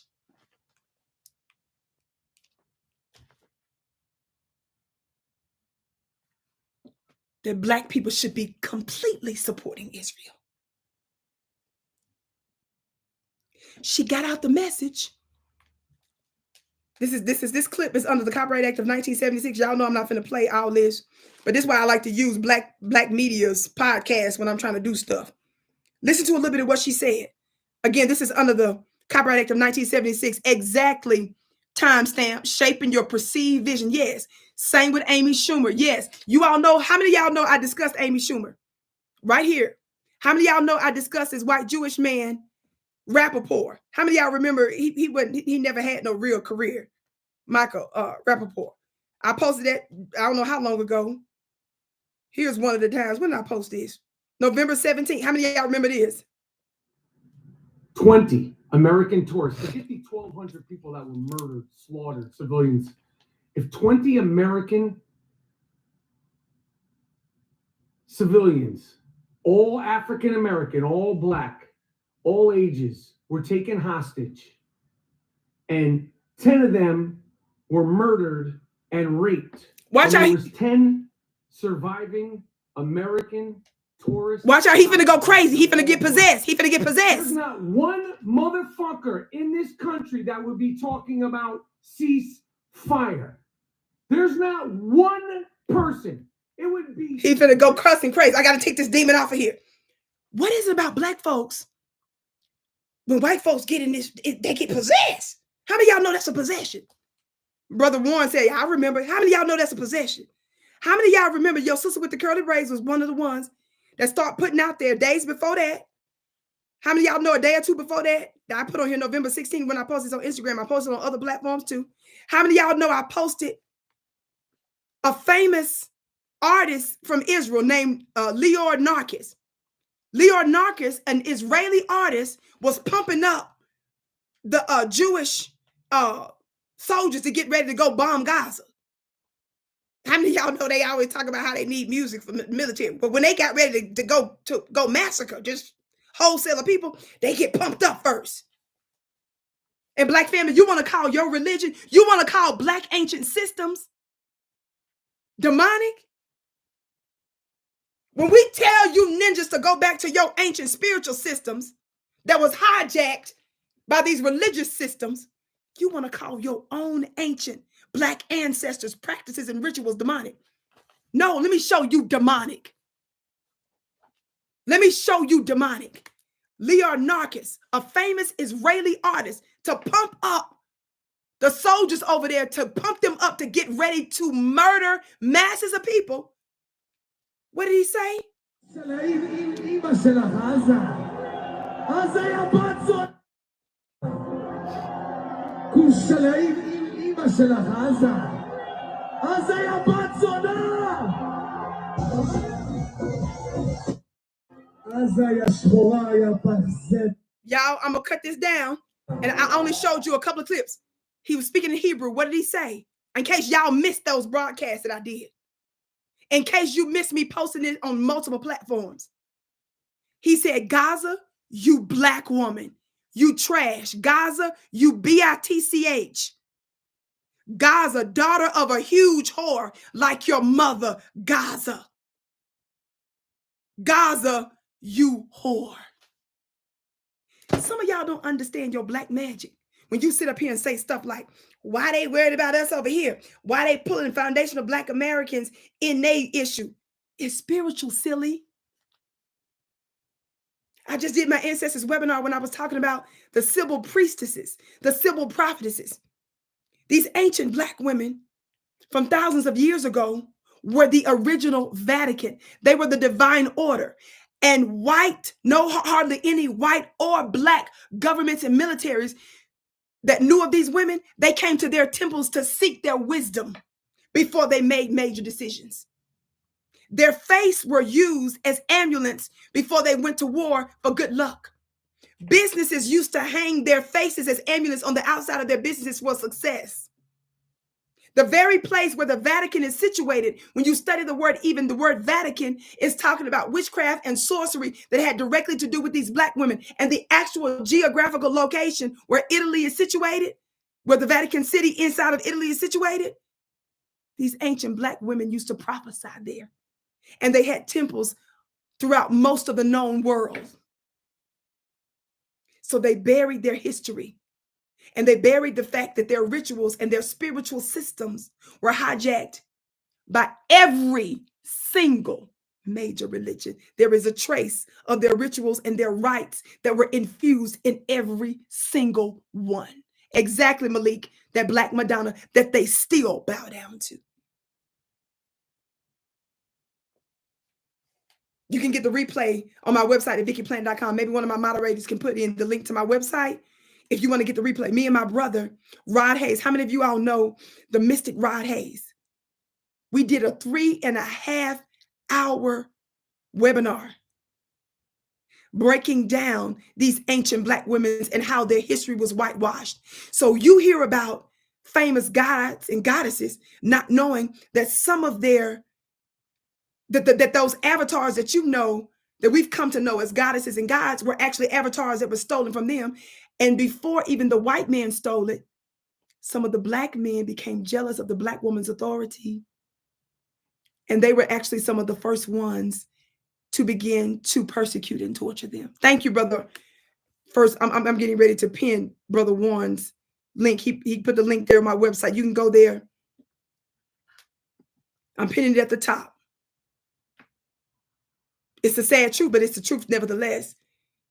[SPEAKER 1] That Black people should be completely supporting Israel. She got out the message. This clip is under the Copyright Act of 1976. Y'all know I'm not going to play all this, but this is why I like to use black media's podcast when I'm trying to do stuff. Listen to a little bit of what she said. Again, this is under the Copyright Act of 1976. Exactly. Timestamp, shaping your perceived vision. Yes. Same with Amy Schumer. Yes. You all know, how many of y'all know I discussed Amy Schumer? Right here. How many of y'all know I discussed this white Jewish man, Rappaport? How many of y'all remember he never had no real career? Michael Rappaport. I posted that, I don't know how long ago. Here's one of the times. When did I post this? November 17th. How many of y'all remember this?
[SPEAKER 2] 20 American tourists. Forget the 1,200 people that were murdered, slaughtered, civilians. If 20 American civilians, all African American, all Black, all ages, were taken hostage, and 10 of them were murdered and raped.
[SPEAKER 1] Watch out.
[SPEAKER 2] There was 10 surviving American tourists.
[SPEAKER 1] Watch out. He finna go crazy. He finna get possessed. He finna get possessed.
[SPEAKER 2] There's not one motherfucker in this country that would be talking about cease fire. There's not one person. It would be.
[SPEAKER 1] He finna go cussing crazy. I gotta take this demon off of here. What is it about Black folks? When white folks get in this, they get possessed. How many of y'all know that's a possession? Brother Warren said, I remember. How many of y'all know that's a possession? How many of y'all remember your sister with the curly braids was one of the ones that start putting out there days before that? How many of y'all know a day or two before that I put on here November 16th when I posted on Instagram? I posted on other platforms too. How many of y'all know I posted a famous artist from Israel named Dillard? Dillard, an Israeli artist, was pumping up the Jewish soldiers to get ready to go bomb Gaza. How many of y'all know they always talk about how they need music for the military? But when they got ready to go massacre, just wholesale of people, they get pumped up first. And Black family, you want to call your religion, you want to call Black ancient systems demonic? When we tell you ninjas to go back to your ancient spiritual systems that was hijacked by these religious systems, you want to call your own ancient Black ancestors' practices and rituals demonic? No, let me show you demonic. Let me show you demonic. Dillard, a famous Israeli artist, to pump up the soldiers over there, to pump them up to get ready to murder masses of people. What did he say? Y'all, I'm gonna cut this down, and I only showed you a couple of clips. He was speaking in Hebrew. What did he say? In case y'all missed those broadcasts that I did. In case you missed me posting it on multiple platforms. He said, Gaza, you Black woman, you trash. Gaza, you bitch. Gaza, daughter of a huge whore like your mother, Gaza. Gaza, you whore. Some of y'all don't understand your Black magic. When you sit up here and say stuff like, why they worried about us over here? Why they pulling foundational Black Americans in their issue? It's spiritual, silly. I just did my ancestors webinar when I was talking about the civil priestesses, the civil prophetesses. These ancient Black women from thousands of years ago were the original Vatican. They were the divine order. And hardly any white or Black governments and militaries, that knew of these women, they came to their temples to seek their wisdom before they made major decisions. Their faiths were used as amulets before they went to war for good luck. Businesses used to hang their faces as amulets on the outside of their businesses for success. The very place where the Vatican is situated, when you study the word, even the word Vatican is talking about witchcraft and sorcery that had directly to do with these black women. And the actual geographical location where Italy is situated, where the Vatican City inside of Italy is situated, these ancient black women used to prophesy there. And they had temples throughout most of the known world. So they buried their history. And they buried the fact that their rituals and their spiritual systems were hijacked by every single major religion. There is a trace of their rituals and their rites that were infused in every single one. Exactly, Malik, that Black Madonna that they still bow down to. You can get the replay on my website at VickiPlant.com. Maybe one of my moderators can put in the link to my website if you want to get the replay. Me and my brother, Rod Hayes. How many of you all know the mystic Rod Hayes? We did a 3.5-hour webinar breaking down these ancient black women and how their history was whitewashed. So you hear about famous gods and goddesses not knowing that some of their that those avatars that you know, that we've come to know as goddesses and gods, were actually avatars that were stolen from them. And before even the white man stole it, some of the black men became jealous of the black woman's authority. And they were actually some of the first ones to begin to persecute and torture them. Thank you, brother. First, I'm getting ready to pin Brother Warren's link. He put the link there on my website. You can go there. I'm pinning it at the top. It's the sad truth, but it's the truth nevertheless,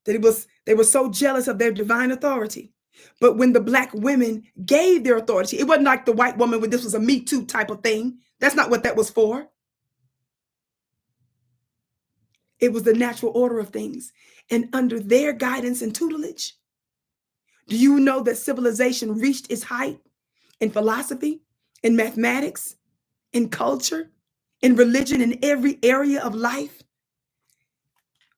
[SPEAKER 1] that they were so jealous of their divine authority. But when the black women gave their authority, it wasn't like the white woman when this was a Me Too type of thing. That's not what that was for. It was the natural order of things. And under their guidance and tutelage, do you know that civilization reached its height in philosophy, in mathematics, in culture, in religion, in every area of life?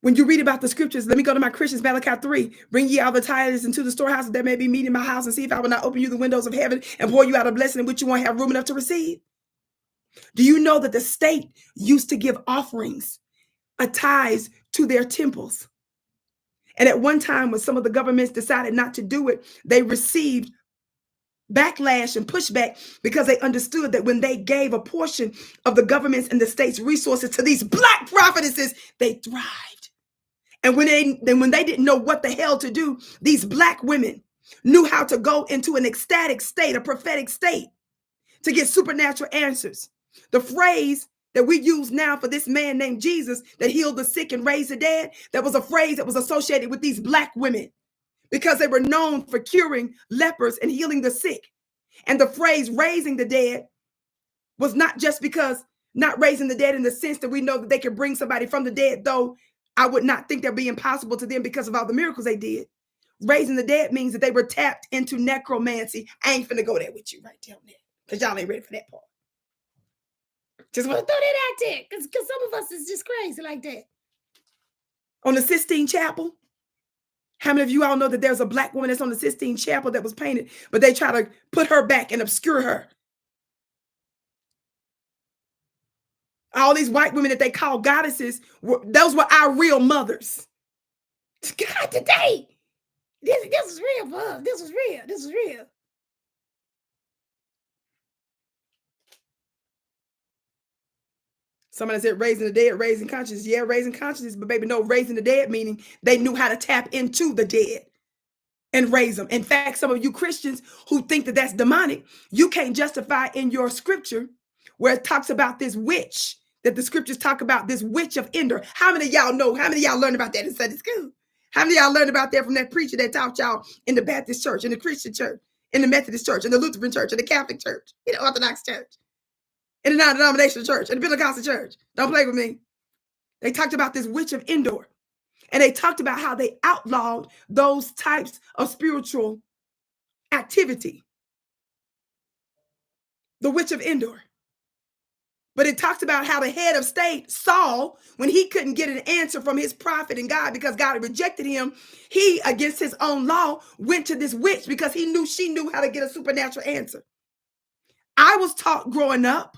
[SPEAKER 1] When you read about the scriptures, let me go to my Christians, Malachi 3. Bring ye all the tithes into the storehouse, that there may be meat in my house, and see if I will not open you the windows of heaven and pour you out a blessing in which you won't have room enough to receive. Do you know that the state used to give offerings, tithes to their temples? And at one time, when some of the governments decided not to do it, they received backlash and pushback because they understood that when they gave a portion of the government's and the state's resources to these black prophetesses, they thrived. And when they didn't know what the hell to do, these black women knew how to go into an ecstatic state, a prophetic state, to get supernatural answers. The phrase that we use now for this man named Jesus that healed the sick and raised the dead, that was a phrase that was associated with these black women because they were known for curing lepers and healing the sick. And the phrase raising the dead was not just because not raising the dead in the sense that we know that they can bring somebody from the dead, though I would not think that'd be impossible to them because of all the miracles they did. Raising the dead means that they were tapped into necromancy. I ain't finna go there with you right there on that, because y'all ain't ready for that part. Just want to throw that out there, because some of us is just crazy like that. On the Sistine Chapel, how many of you all know that there's a black woman that's on the Sistine Chapel that was painted, but they try to put her back and obscure her? All these white women that they call goddesses, those were our real mothers. God, today, this is real, bub. This is real. This is real. Somebody said raising the dead, raising consciousness. Yeah, raising consciousness, but baby, no, raising the dead meaning they knew how to tap into the dead and raise them. In fact, some of you Christians who think that that's demonic, you can't justify in your scripture where it talks about this witch, that the scriptures talk about this witch of Endor. How many of y'all know? How many of y'all learned about that in Sunday school? How many of y'all learned about that from that preacher that taught y'all in the Baptist church, in the Christian church, in the Methodist church, in the Lutheran church, in the Catholic church, in the Orthodox church, in the non-denominational church, in the Pentecostal church? Don't play with me. They talked about this witch of Endor. And they talked about how they outlawed those types of spiritual activity, the witch of Endor. But it talks about how the head of state, Saul, when he couldn't get an answer from his prophet and God because God had rejected him, he, against his own law, went to this witch because she knew how to get a supernatural answer. I was taught growing up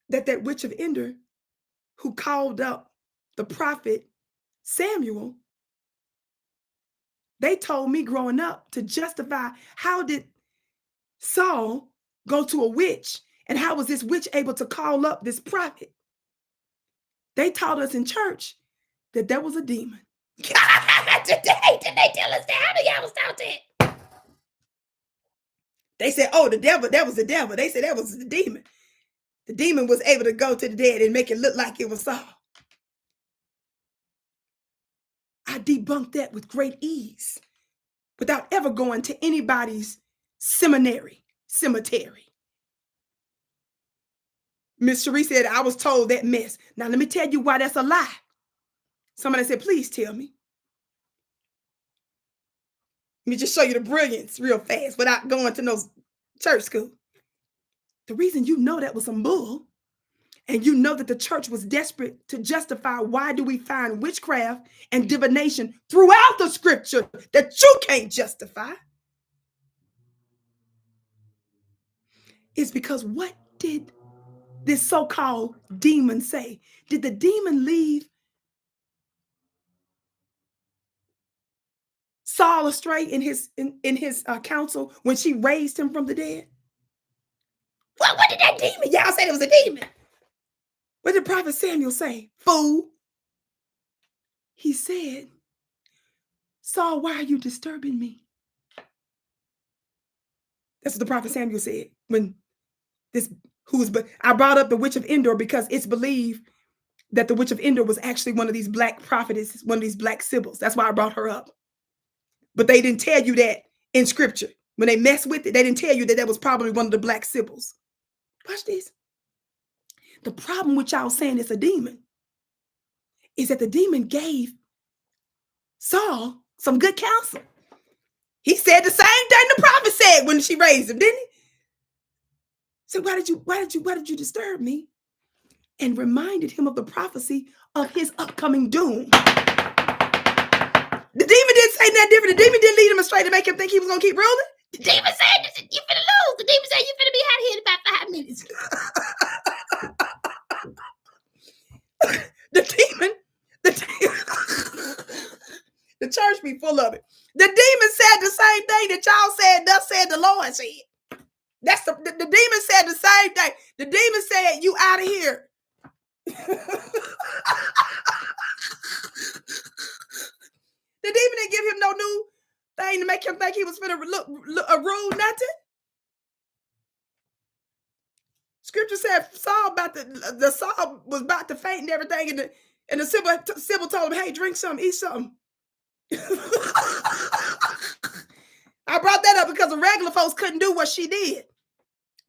[SPEAKER 1] that witch of Endor who called up the prophet Samuel, they told me growing up to justify how did Saul go to a witch and how was this witch able to call up this prophet? They taught us in church that there was a demon. Did they tell us that? How do y'all was taught that? They said, oh, the devil, that was the devil. They said that was the demon. The demon was able to go to the dead and make it look like it was Saul. I debunked that with great ease without ever going to anybody's cemetery. Miss Cherie said, I was told that mess. Now, let me tell you why that's a lie. Somebody said, please tell me. Let me just show you the brilliance real fast without going to no church school. The reason you know that was some bull, and you know that the church was desperate to justify why do we find witchcraft and divination throughout the scripture that you can't justify, is because what did this so-called demon say? Did the demon leave Saul astray in his counsel when she raised him from the dead? Well, what did that demon? Y'all said it was a demon. What did prophet Samuel say? Fool. He said, Saul, why are you disturbing me? That's what the prophet Samuel said when I brought up the witch of Endor because it's believed that the witch of Endor was actually one of these black prophetesses, one of these black sibyls. That's why I brought her up. But they didn't tell you that in scripture. When they messed with it, they didn't tell you that was probably one of the black sibyls. Watch this. The problem with y'all saying it's a demon is that the demon gave Saul some good counsel. He said the same thing the prophet said when she raised him, didn't he? So why did you disturb me? And reminded him of the prophecy of his upcoming doom. The demon didn't say nothing different. The demon didn't lead him astray to make him think he was going to keep ruling. The demon said, you finna lose. The demon said, you finna be out here in about 5 minutes. The church be full of it. The demon said the same thing that y'all said, thus said the Lord said. That's the demon said the same thing. The demon said, you out of here. The demon didn't give him no new thing to make him think he was finna look rude, nothing. Scripture said Saul Saul was about to faint and everything, and the Sybil told him, hey, drink something, eat something. I brought that up because the regular folks couldn't do what she did.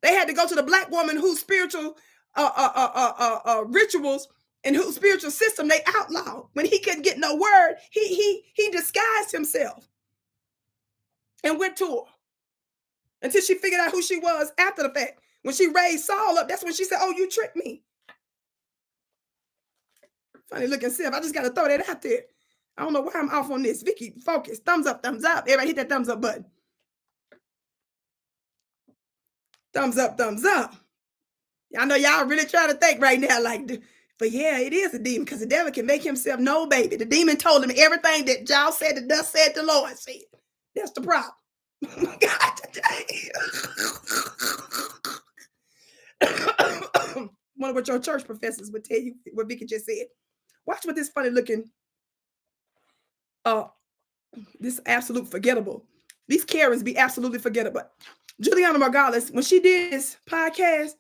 [SPEAKER 1] They had to go to the black woman whose spiritual rituals and whose spiritual system they outlawed. When he couldn't get no word, he disguised himself and went to her until she figured out who she was after the fact. When she raised Saul up, that's when she said, oh, you tricked me. Funny looking self. I just got to throw that out there. I don't know why I'm off on this. Vicki, focus. Thumbs up, thumbs up. Everybody hit that thumbs up button. Thumbs up, thumbs up. I know y'all really trying to think right now, like, but yeah, it is a demon because the devil can make himself no baby. The demon told him everything that y'all said, that thus said the Lord said. That's the problem. God, today. Wonder what your church professors would tell you what Vicki just said. Watch what this funny looking, this absolute forgettable. These Karens be absolutely forgettable. Julianna Margulies, when she did this podcast,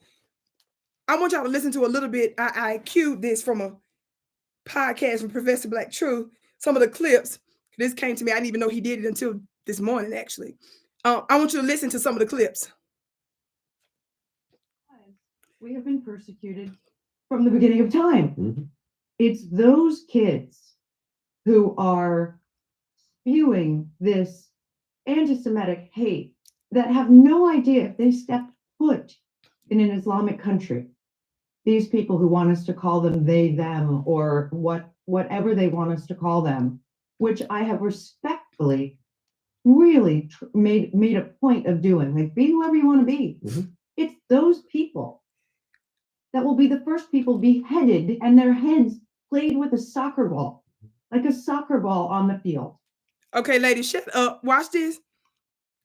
[SPEAKER 1] I want y'all to listen to a little bit. I cued this from a podcast from Professor Black True. Some of the clips. This came to me. I didn't even know he did it until this morning, actually. I want you to listen to some of the clips.
[SPEAKER 3] We have been persecuted from the beginning of time. Mm-hmm. It's those kids who are spewing this anti-Semitic hate that have no idea if they step foot in an Islamic country. These people who want us to call them they, them, or whatever they want us to call them, which I have respectfully really made a point of doing. Like, be whoever you want to be. It's those people that will be the first people beheaded and their heads played with a soccer ball, like a soccer ball on the field.
[SPEAKER 1] Okay, ladies, shut up. Watch this.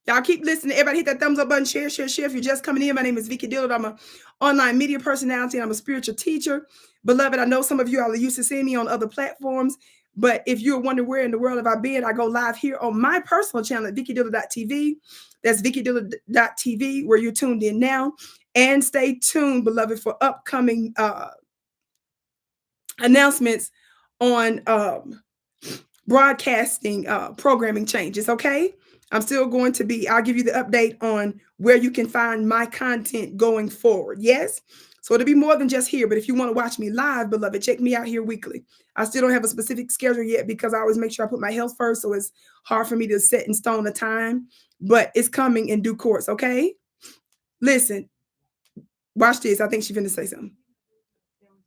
[SPEAKER 1] Y'all keep listening. Everybody hit that thumbs up button. Share, share, share. If you're just coming in, my name is Vicki Dillard. I'm an online media personality. I'm a spiritual teacher. Beloved, I know some of you are used to seeing me on other platforms, but if you're wondering where in the world have I been, I go live here on my personal channel at VickiDillard.tv. That's VickiDillard.tv, where you're tuned in now. And stay tuned, beloved, for upcoming announcements on broadcasting programming changes, okay? I'm still going to be, I'll give you the update on where you can find my content going forward. Yes. So it'll be more than just here. But if you want to watch me live, beloved, check me out here weekly. I still don't have a specific schedule yet because I always make sure I put my health first. So it's hard for me to set in stone a time, but it's coming in due course. Okay. Listen, watch this. I think she's going to say something.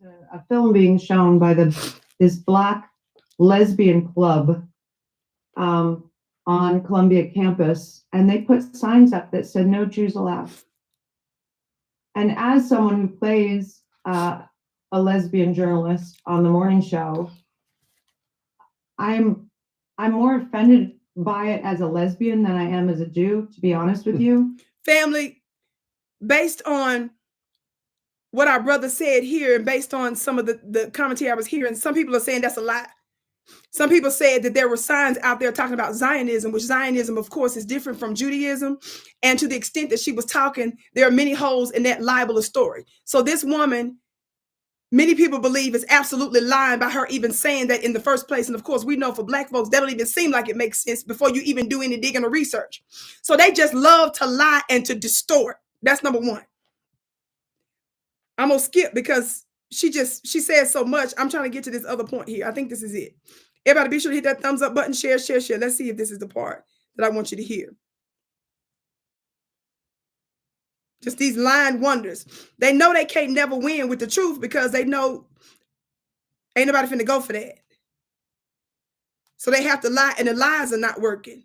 [SPEAKER 3] There was a film being shown by this Black lesbian club on Columbia campus, and they put signs up that said no Jews allowed. And as someone who plays a lesbian journalist on the morning show, I'm more offended by it as a lesbian than I am as a Jew, to be honest with you.
[SPEAKER 1] Family, based on what our brother said here and based on some of the commentary I was hearing, some people are saying that's a lie. Some people said that there were signs out there talking about Zionism, which Zionism, of course, is different from Judaism. And to the extent that she was talking, there are many holes in that libelous story. So this woman, many people believe, is absolutely lying by her even saying that in the first place. And of course, we know for Black folks, that don't even seem like it makes sense before you even do any digging or research. So they just love to lie and to distort. That's number one. I'm going to skip because she said so much. I'm trying to get to this other point here. I think this is it. Everybody be sure to hit that thumbs up button, share, share, share. Let's see if this is the part that I want you to hear. Just these lying wonders. They know they can't never win with the truth because they know ain't nobody finna go for that. So they have to lie, and the lies are not working.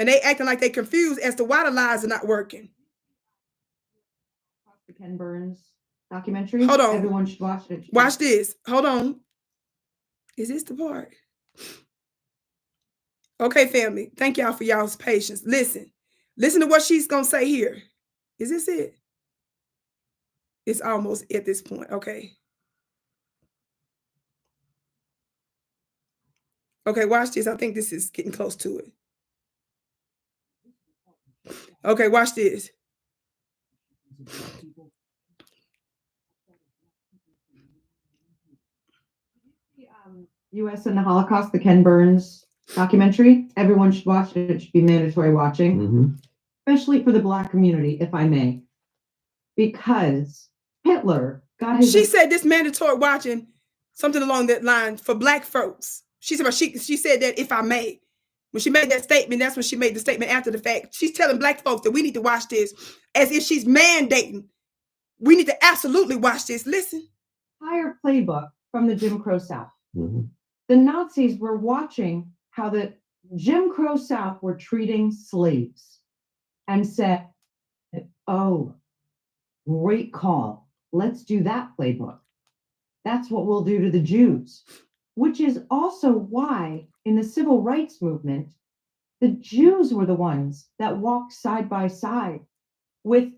[SPEAKER 1] And they acting like they confused as to why the lies are not working.
[SPEAKER 3] The Ken Burns documentary.
[SPEAKER 1] Hold on.
[SPEAKER 3] Everyone should watch it.
[SPEAKER 1] Watch this. Hold on. Is this the part? Okay, family. Thank y'all for y'all's patience. Listen to what she's going to say here. Is this it? It's almost at this point. Okay. Okay, watch this. I think this is getting close to it. Okay, watch this.
[SPEAKER 3] U.S. and the Holocaust, the Ken Burns documentary. Everyone should watch it. It should be mandatory watching, especially for the Black community, if I may, because Hitler got his.
[SPEAKER 1] She said this mandatory watching, something along that line for Black folks. She said that, if I may. When she made that statement, that's when she made the statement after the fact. She's telling Black folks that we need to watch this as if she's mandating. We need to absolutely watch this. Listen.
[SPEAKER 3] Entire playbook from the Jim Crow South. The Nazis were watching how the Jim Crow South were treating slaves and said, oh, great call. Let's do that playbook. That's what we'll do to the Jews, which is also why in the civil rights movement, the Jews were the ones that walked side by side with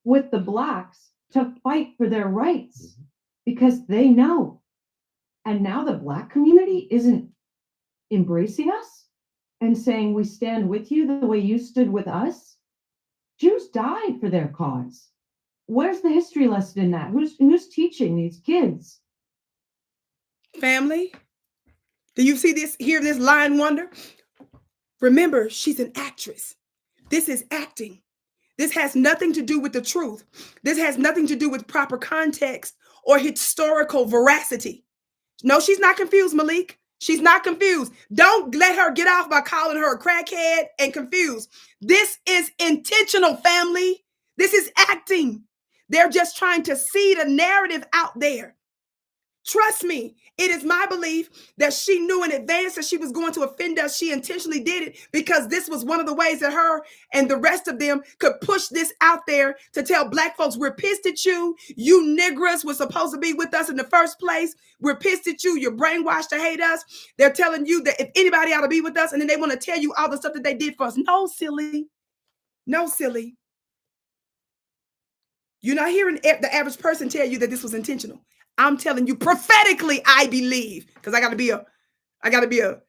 [SPEAKER 3] the Blacks to fight for their rights because they know. And now the Black community isn't embracing us and saying, we stand with you the way you stood with us. Jews died for their cause. Where's the history lesson in that? Who's teaching these kids?
[SPEAKER 1] Family, do you see this, hear this lying wonder? Remember, she's an actress. This is acting. This has nothing to do with the truth. This has nothing to do with proper context or historical veracity. No, she's not confused, Malik. She's not confused. Don't let her get off by calling her a crackhead and confused. This is intentional, family. This is acting. They're just trying to seed a narrative out there. Trust me, it is my belief that she knew in advance that she was going to offend us. She intentionally did it because this was one of the ways that her and the rest of them could push this out there to tell Black folks, we're pissed at you. You niggers were supposed to be with us in the first place. We're pissed at you. You're brainwashed to hate us. They're telling you that if anybody ought to be with us, and then they want to tell you all the stuff that they did for us. No, silly. No, silly. You're not hearing the average person tell you that this was intentional. I'm telling you prophetically, I believe, because I got to be a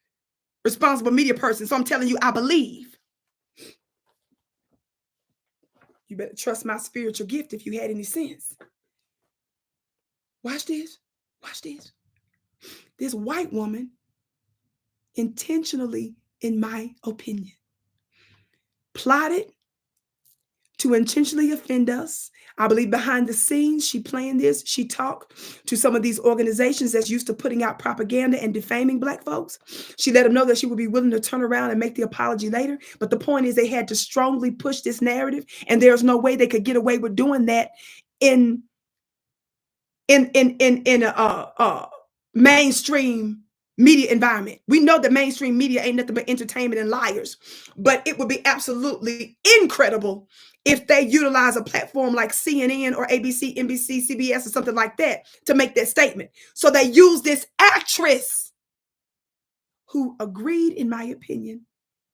[SPEAKER 1] responsible media person. So I'm telling you, I believe. You better trust my spiritual gift if you had any sense. Watch this. Watch this. This white woman intentionally, in my opinion, plotted to intentionally offend us. I believe behind the scenes, she planned this. She talked to some of these organizations that's used to putting out propaganda and defaming Black folks. She let them know that she would be willing to turn around and make the apology later. But the point is they had to strongly push this narrative, and there's no way they could get away with doing that in a mainstream media environment. We know that mainstream media ain't nothing but entertainment and liars, but it would be absolutely incredible if they utilize a platform like CNN or ABC, NBC, CBS, or something like that to make that statement. So they use this actress who agreed, in my opinion,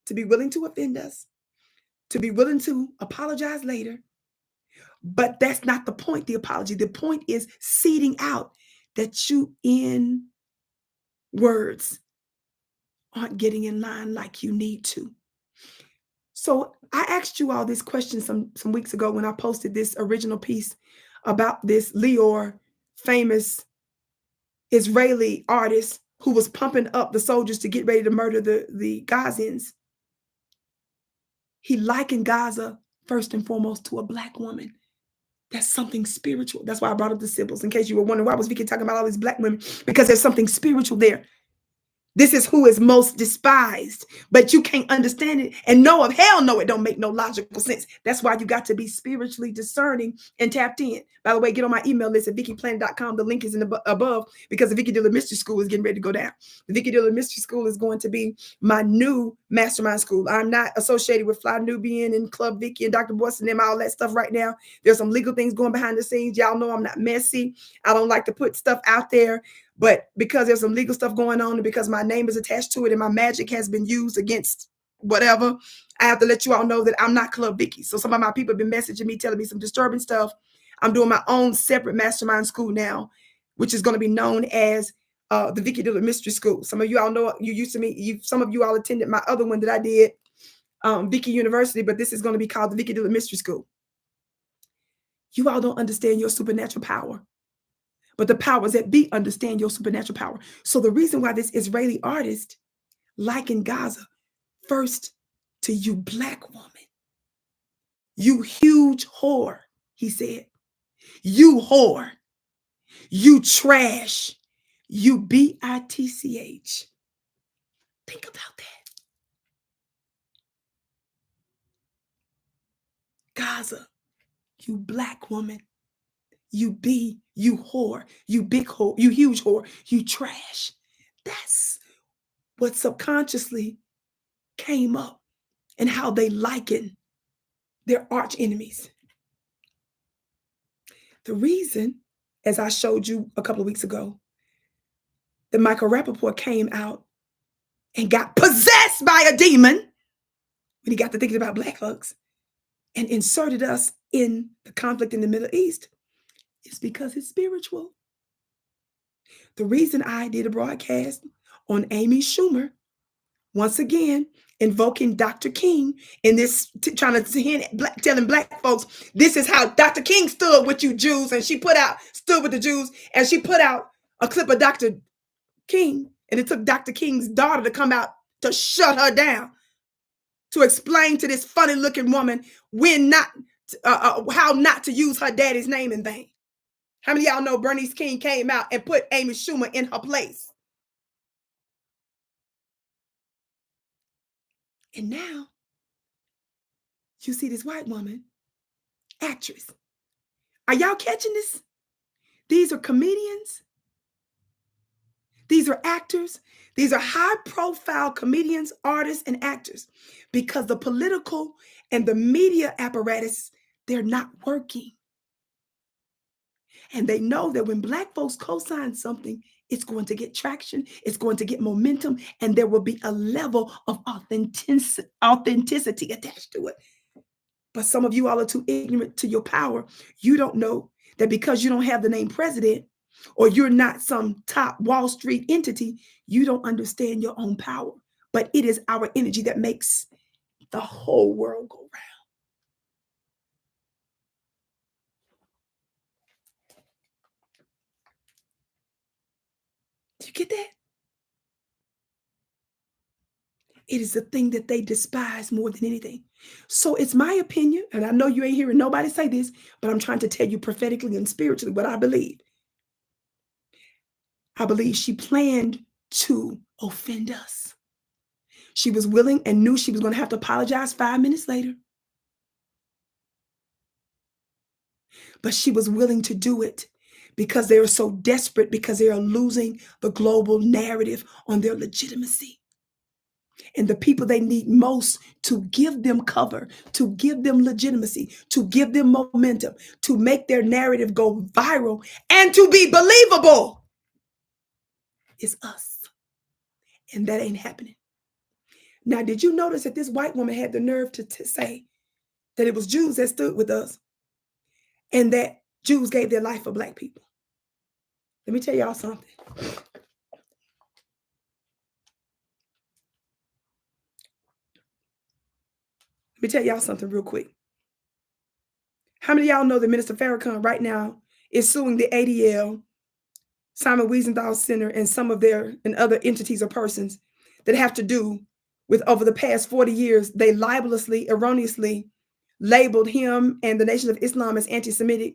[SPEAKER 1] to be willing to offend us, to be willing to apologize later. But that's not the point, the apology. The point is seeding out that you in words aren't getting in line like you need to. So I asked you all this question some weeks ago when I posted this original piece about this Dillard, famous Israeli artist who was pumping up the soldiers to get ready to murder the Gazans. He likened Gaza first and foremost to a Black woman. That's something spiritual. That's why I brought up the symbols. In case you were wondering, why was Vicki talking about all these Black women? Because there's something spiritual there. This is who is most despised, but you can't understand it. And no, of hell no, it don't make no logical sense. That's why you got to be spiritually discerning and tapped in. By the way, get on my email list at VickiPlanet.com. The link is in the above because the Vicki Dillard Mystery School is getting ready to go down. The Vicki Dillard Mystery School is going to be my new mastermind school. I'm not associated with Fly Nubian and Club Vicki and Dr. Boyce and them, all that stuff right now. There's some legal things going behind the scenes. Y'all know I'm not messy. I don't like to put stuff out there. But because there's some legal stuff going on and because my name is attached to it and my magic has been used against whatever, I have to let you all know that I'm not Club Vicki. So some of my people have been messaging me, telling me some disturbing stuff. I'm doing my own separate mastermind school now, which is going to be known as the Vicki Dillard Mystery School. Some of you all know, you used to meet, some of you all attended my other one that I did, Vicki University, but this is going to be called the Vicki Dillard Mystery School. You all don't understand your supernatural power. But the powers that be understand your supernatural power. So the reason why this Israeli artist likened Gaza first to you Black woman, you huge whore, he said, you whore, you trash, you bitch. Think about that. Gaza, you Black woman. You whore, you big whore, you huge whore, you trash. That's what subconsciously came up and how they liken their arch enemies. The reason, as I showed you a couple of weeks ago, that Michael Rappaport came out and got possessed by a demon when he got to thinking about Black folks and inserted us in the conflict in the Middle East. It's because it's spiritual. The reason I did a broadcast on Amy Schumer, once again, invoking Dr. King in this, trying to hint at telling Black folks, this is how Dr. King stood with you Jews, and she stood with the Jews, and she put out a clip of Dr. King, and it took Dr. King's daughter to come out to shut her down, to explain to this funny looking woman how not to use her daddy's name in vain. How many of y'all know Bernice King came out and put Amy Schumer in her place? And now you see this white woman, actress. Are y'all catching this? These are comedians. These are actors. These are high-profile comedians, artists, and actors, because the political and the media apparatus, they're not working. And they know that when Black folks co-sign something, it's going to get traction, it's going to get momentum, and there will be a level of authenticity attached to it. But some of you all are too ignorant to your power. You don't know that because you don't have the name president, or you're not some top Wall Street entity, you don't understand your own power. But it is our energy that makes the whole world go round. Do you get that? It is the thing that they despise more than anything. So it's my opinion, and I know you ain't hearing nobody say this, but I'm trying to tell you prophetically and spiritually what I believe. I believe she planned to offend us. She was willing and knew she was going to have to apologize 5 minutes later. But she was willing to do it because they are so desperate, because they are losing the global narrative on their legitimacy. And the people they need most to give them cover, to give them legitimacy, to give them momentum, to make their narrative go viral and to be believable is us. And that ain't happening. Now, did you notice that this white woman had the nerve to say that it was Jews that stood with us and that Jews gave their life for Black people? Let me tell y'all something. Let me tell y'all something real quick. How many of y'all know that Minister Farrakhan right now is suing the ADL, Simon Wiesenthal Center, and some of their and other entities or persons that have to do with, over the past 40 years, they libelously, erroneously labeled him and the Nation of Islam as anti-Semitic.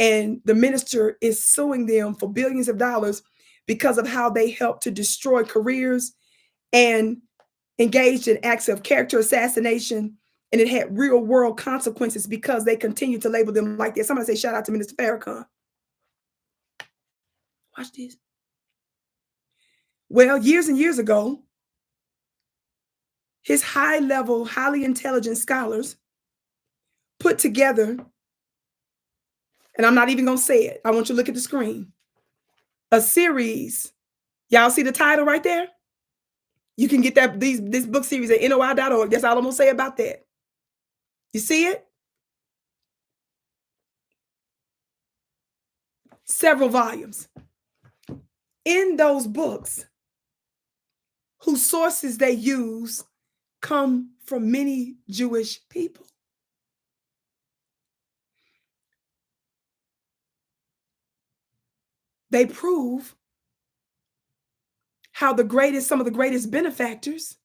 [SPEAKER 1] And the minister is suing them for billions of dollars because of how they helped to destroy careers and engaged in acts of character assassination. And it had real world consequences because they continue to label them like this. Somebody say, shout out to Minister Farrakhan. Watch this. Well, years and years ago, his high-level, highly intelligent scholars put together, and I'm not even going to say it. I want you to look at the screen. A series. Y'all see the title right there? You can get this book series at NOI.org. That's all I'm going to say about that. You see it? Several volumes. In those books, whose sources they use come from many Jewish people. They prove how some of the greatest benefactors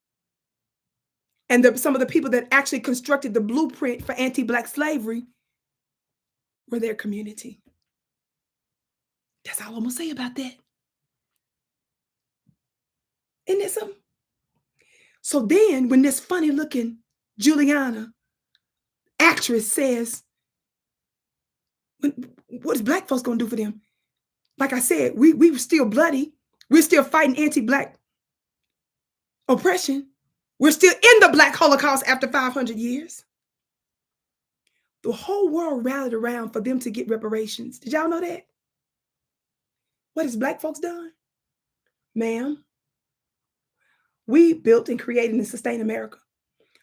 [SPEAKER 1] and some of the people that actually constructed the blueprint for anti-Black slavery were their community. That's all I'm gonna say about that. Isn't it something? So then when this funny looking Julianna actress says, what is Black folks gonna do for them? Like I said, we were still bloody. We're still fighting anti-Black oppression. We're still in the Black Holocaust after 500 years. The whole world rallied around for them to get reparations. Did y'all know that? What has Black folks done? Ma'am, we built and created and sustained America.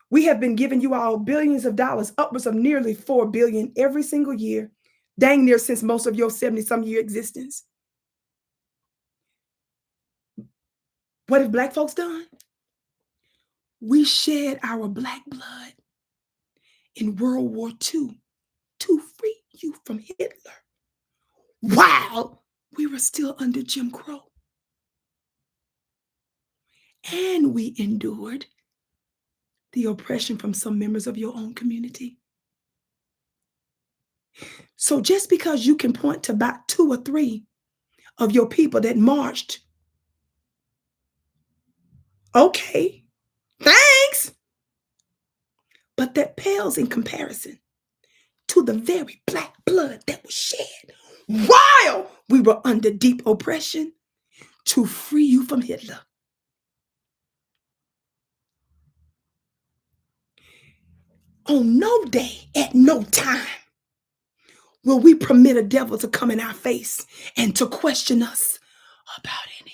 [SPEAKER 1] We have been giving you all billions of dollars, upwards of nearly $4 billion every single year, dang near since most of your 70-some year existence. What have Black folks done? We shed our Black blood in World War II to free you from Hitler while we were still under Jim Crow. And we endured the oppression from some members of your own community. So just because you can point to about 2 or 3 of your people that marched, okay, thanks. but that pales in comparison to the very black blood that was shed while we were under deep oppression to free you from Hitler. On no day, at no time, will we permit a devil to come in our face and to question us about anything.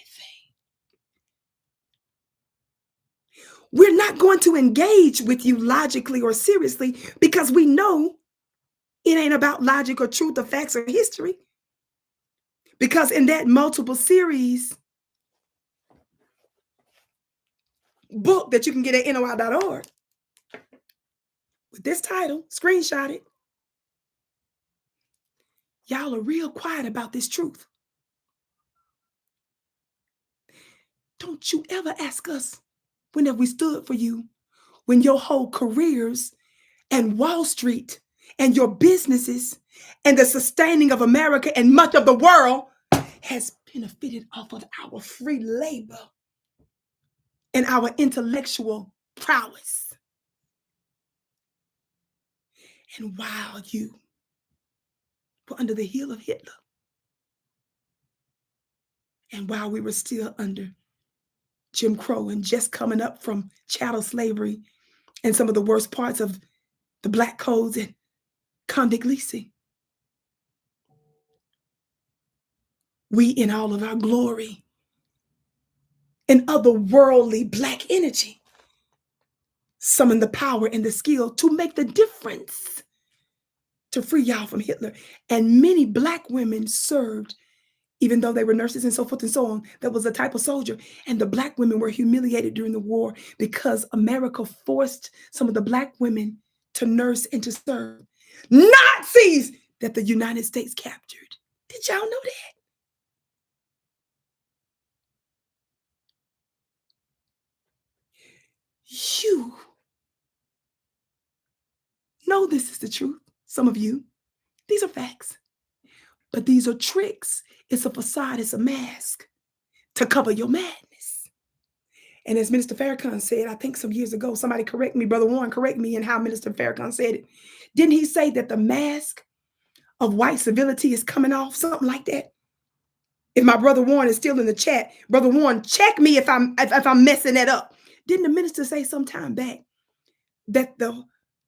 [SPEAKER 1] We're not going to engage with you logically or seriously because we know it ain't about logic or truth or facts or history. Because in that multiple series book that you can get at NOI.org, with this title, screenshot it, y'all are real quiet about this truth. Don't you ever ask us, when have we stood for you, when your whole careers and Wall Street and your businesses and the sustaining of America and much of the world has benefited off of our free labor and our intellectual prowess. And while you were under the heel of Hitler, and while we were still under Jim Crow and just coming up from chattel slavery and some of the worst parts of the black codes and convict leasing, we in all of our glory and otherworldly black energy summon the power and the skill to make the difference to free y'all from Hitler. And many black women served, even though they were nurses and so forth and so on. That was a type of soldier. And the black women were humiliated during the war because America forced some of the black women to nurse and to serve Nazis that the United States captured. Did y'all know that? You know this is the truth. Some of you, these are facts. But these are tricks. It's a facade, it's a mask to cover your madness. And as Minister Farrakhan said, I think some years ago, somebody correct me, Brother Warren, correct me in how Minister Farrakhan said it. Didn't he say that the mask of white civility is coming off? Something like that. If my Brother Warren is still in the chat, Brother Warren, check me if I'm messing that up. Didn't the minister say some time back that the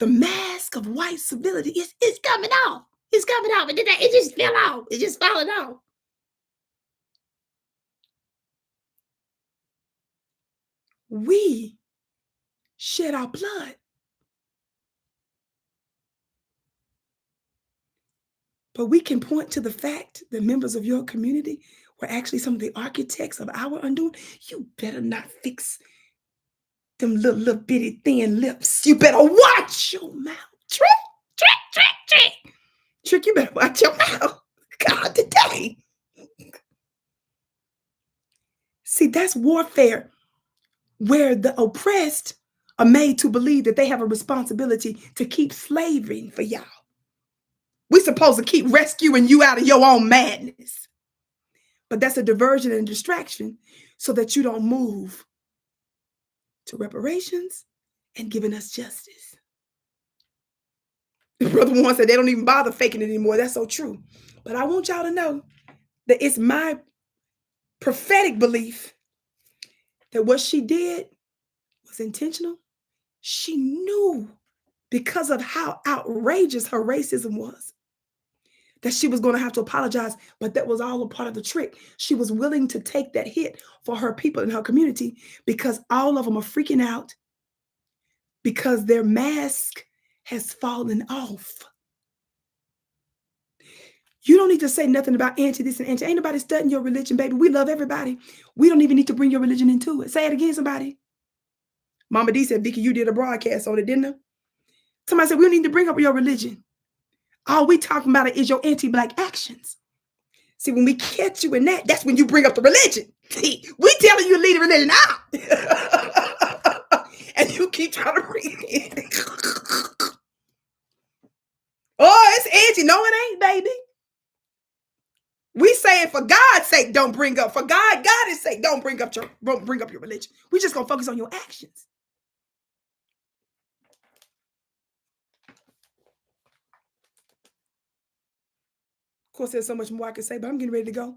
[SPEAKER 1] mask of white civility is coming off? It's coming off. It just fell off. It's just falling off. We shed our blood. But we can point to the fact that members of your community were actually some of the architects of our undoing. You better not fix them little bitty thin lips. You better watch your mouth. Trick. Trick, you better watch your mouth. God, today. See, that's warfare where the oppressed are made to believe that they have a responsibility to keep slaving for y'all. We're supposed to keep rescuing you out of your own madness. But that's a diversion and distraction so that you don't move to reparations and giving us justice. Brother Warren said they don't even bother faking it anymore. That's so true. But I want y'all to know that it's my prophetic belief that what she did was intentional. She knew, because of how outrageous her racism was, that she was going to have to apologize, but that was all a part of the trick. She was willing to take that hit for her people in her community because all of them are freaking out because their mask has fallen off. You don't need to say nothing about anti this and anti. Ain't nobody studying your religion, baby. We love everybody. We don't even need to bring your religion into it. Say it again, somebody. Mama D said, Vicki, you did a broadcast on it, didn't you? Somebody said, we don't need to bring up your religion. All we talking about is your anti-black actions. See, when we catch you in that, that's when you bring up the religion. See, we telling you to leave the religion out. And you keep trying to bring it in. Oh, it's anti. No, it ain't, baby. We saying for God's sake, don't bring up. For God's sake, don't bring up your religion. We just gonna focus on your actions. course, there's so much more I could say, but I'm getting ready to go.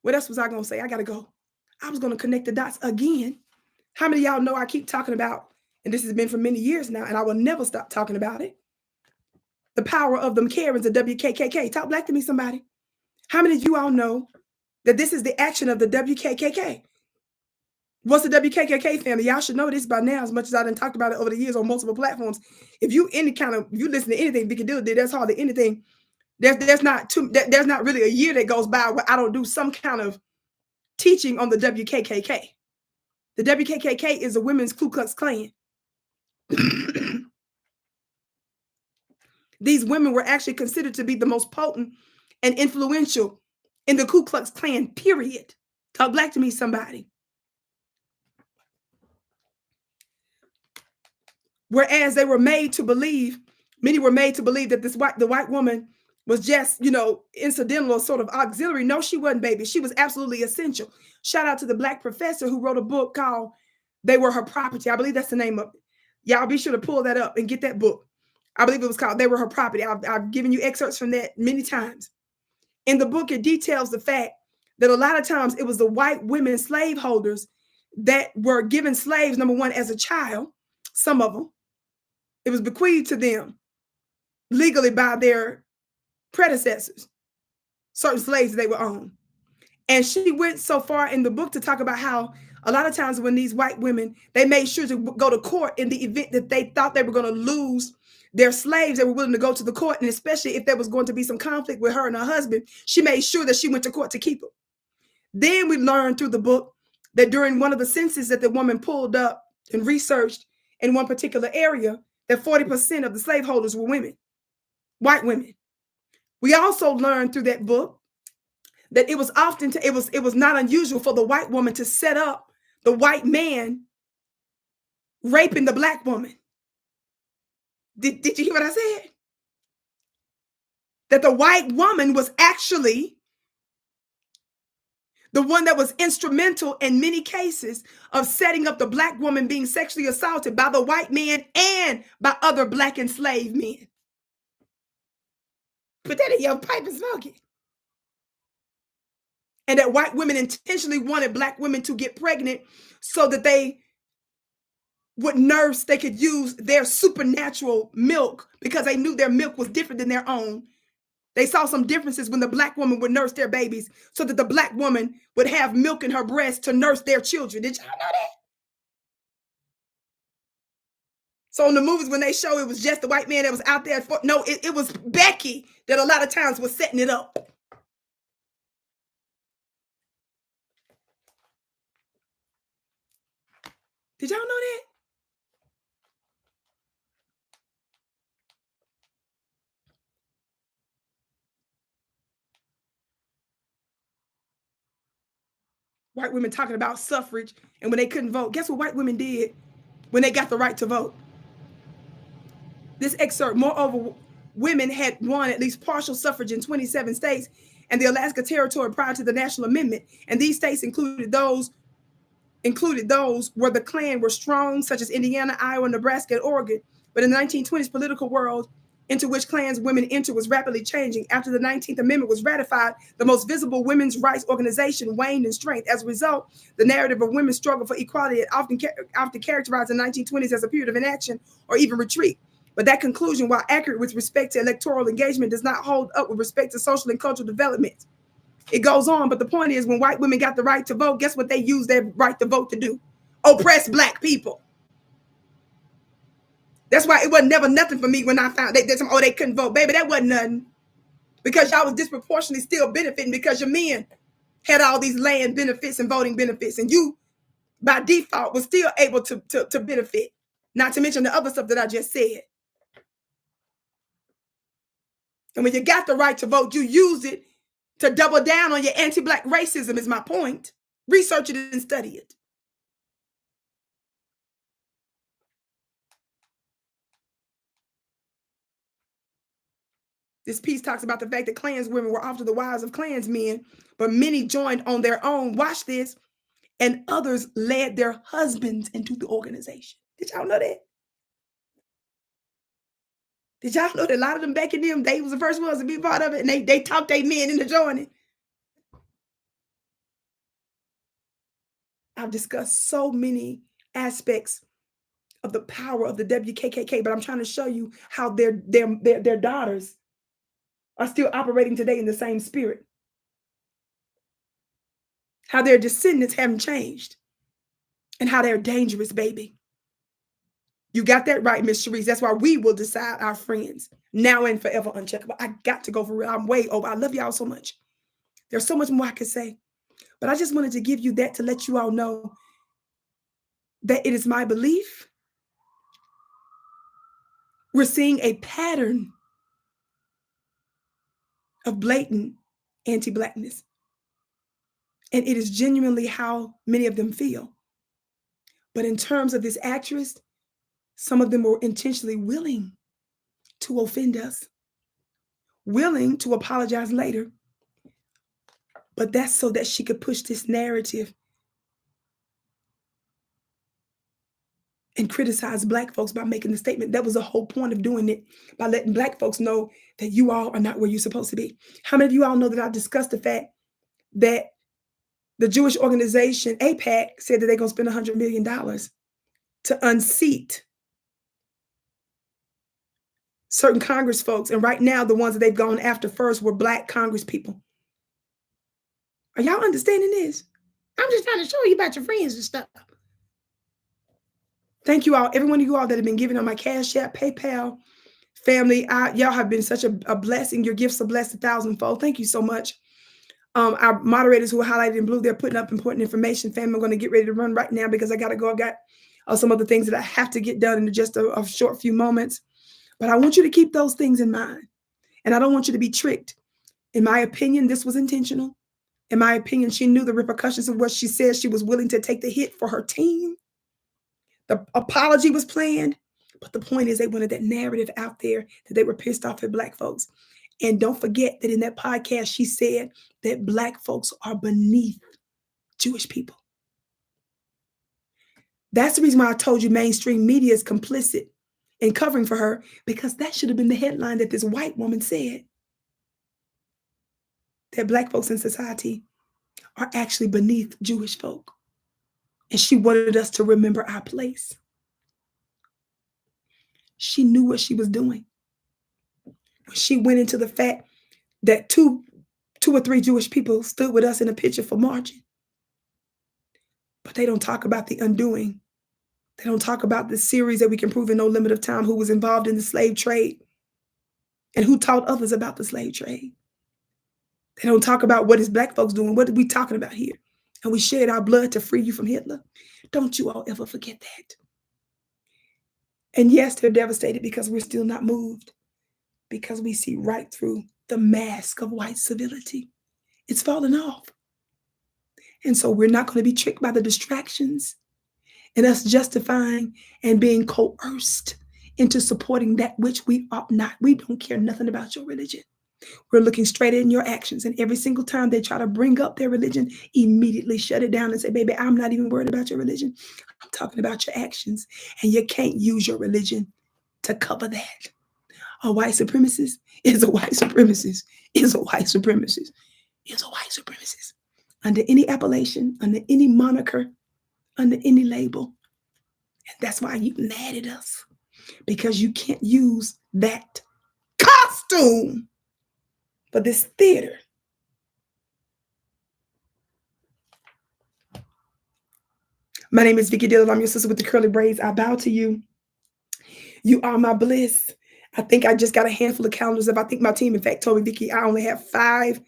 [SPEAKER 1] What else was I going to say? I got to go. I was going to connect the dots again. How many of y'all know I keep talking about, and this has been for many years now, and I will never stop talking about it, the power of them Karens, the WKKK. Talk black to me, somebody. How many of you all know that this is the action of the WKKK? What's the WKKK family? Y'all should know this by now, as much as I done talked about it over the years on multiple platforms. If you you listen to anything Vicki Dillard did, that's hardly anything. There's not really a year that goes by where I don't do some kind of teaching on the WKKK. The WKKK is the Women's Ku Klux Klan. These women were actually considered to be the most potent and influential in the Ku Klux Klan, period. Talk black to me, somebody. Whereas they were made to believe, many were made to believe that the white woman was just, incidental or sort of auxiliary. No, she wasn't, baby. She was absolutely essential. Shout out to the black professor who wrote a book called They Were Her Property. I believe that's the name of it. Y'all be sure to pull that up and get that book. I believe it was called They Were Her Property. I've given you excerpts from that many times. In the book, it details the fact that a lot of times it was the white women slaveholders that were given slaves, number one, as a child, some of them. It was bequeathed to them legally by their predecessors, certain slaves they were owned. And she went so far in the book to talk about how a lot of times when these white women, they made sure to go to court in the event that they thought they were going to lose their slaves, they were willing to go to the court. And especially if there was going to be some conflict with her and her husband, she made sure that she went to court to keep them. Then we learned through the book that during one of the censuses that the woman pulled up and researched in one particular area, that 40% of the slaveholders were women, white women. We also learned through that book that it was often, it was not unusual for the white woman to set up the white man raping the black woman. Did you hear what I said? That the white woman was actually the one that was instrumental in many cases of setting up the black woman being sexually assaulted by the white man and by other black enslaved men. Put that in your pipe and smoke it. And that white women intentionally wanted black women to get pregnant so that they would nurse, they could use their supernatural milk because they knew their milk was different than their own. They saw some differences when the black woman would nurse their babies so that the black woman would have milk in her breast to nurse their children. Did y'all know that? So in the movies, when they show it was just the white man that was out there, it was Becky that a lot of times was setting it up. Did y'all know that? White women talking about suffrage, and when they couldn't vote, guess what white women did when they got the right to vote? This excerpt, moreover, women had won at least partial suffrage in 27 states and the Alaska Territory prior to the National Amendment. And these states included those where the Klan were strong, such as Indiana, Iowa, Nebraska, and Oregon. But in the 1920s, political world into which Klans women entered was rapidly changing. After the 19th Amendment was ratified, the most visible women's rights organization waned in strength. As a result, the narrative of women's struggle for equality often characterized the 1920s as a period of inaction or even retreat. But that conclusion, while accurate with respect to electoral engagement, does not hold up with respect to social and cultural development. It goes on, but the point is, when white women got the right to vote, guess what they used their right to vote to do? Oppress black people. That's why it wasn't never nothing for me when I found they couldn't vote. Baby, that wasn't nothing. Because y'all was disproportionately still benefiting because your men had all these land benefits and voting benefits. And you, by default, was still able to benefit. Not to mention the other stuff that I just said. And when you got the right to vote, you use it to double down on your anti-black racism is my point. Research it and study it. This piece talks about the fact that Klans women were often the wives of Klansmen, but many joined on their own. Watch this. And others led their husbands into the organization. Did y'all know that? Did y'all know that a lot of them back in them, they was the first ones to be part of it, and they talked their men into joining? I've discussed so many aspects of the power of the WKKK, but I'm trying to show you how their daughters are still operating today in the same spirit. How their descendants haven't changed. And how they're dangerous, baby. You got that right, Miss Sharice. That's why we will decide our friends now and forever uncheckable. I got to go for real. I'm way over. I love y'all so much. There's so much more I could say. But I just wanted to give you that to let you all know that it is my belief. We're seeing a pattern of blatant anti-Blackness. And it is genuinely how many of them feel. But in terms of this actress, some of them were intentionally willing to offend us, willing to apologize later. But that's so that she could push this narrative and criticize Black folks by making the statement. That was the whole point of doing it, by letting Black folks know that you all are not where you're supposed to be. How many of you all know that I discussed the fact that the Jewish organization, APAC, said that they're going to spend $100 million to unseat certain Congress folks. And right now, the ones that they've gone after first were Black Congress people. Are y'all understanding this? I'm just trying to show you about your friends and stuff. Thank you all, every one of you all that have been giving on my Cash App, PayPal, family. Y'all have been such a blessing. Your gifts are blessed 1,000-fold. Thank you so much. Our moderators who are highlighted in blue, they're putting up important information. Family, I'm going to get ready to run right now because I got to go. I've got some other things that I have to get done in just a short few moments. But I want you to keep those things in mind. And I don't want you to be tricked. In my opinion, this was intentional. In my opinion, she knew the repercussions of what she said. She was willing to take the hit for her team. The apology was planned. But the point is, they wanted that narrative out there that they were pissed off at Black folks. And don't forget that in that podcast, she said that Black folks are beneath Jewish people. That's the reason why I told you mainstream media is complicit in covering for her, because that should have been the headline that this white woman said, that Black folks in society are actually beneath Jewish folk. And she wanted us to remember our place. She knew what she was doing. She went into the fact that two or three Jewish people stood with us in a picture for marching. But they don't talk about the undoing. They don't talk about the series that we can prove in no limit of time who was involved in the slave trade and who taught others about the slave trade. They don't talk about what is Black folks doing. What are we talking about here? And we shed our blood to free you from Hitler. Don't you all ever forget that. And yes, they're devastated because we're still not moved, because we see right through the mask of white civility. It's falling off. And so we're not going to be tricked by the distractions and us justifying and being coerced into supporting that which we ought not. We don't care nothing about your religion. We're looking straight in your actions. And every single time they try to bring up their religion, immediately shut it down and say, baby, I'm not even worried about your religion. I'm talking about your actions. And you can't use your religion to cover that. A white supremacist is a white supremacist, is a white supremacist, is a white supremacist. Under any appellation, under any moniker, under any label. And that's why you mad at us. Because you can't use that costume for this theater. My name is Vicki Dillard. I'm your sister with the curly braids. I bow to you. You are my bliss. I think I just got a handful of calendars up. I think my team, in fact, told me, Vicki, I only have 5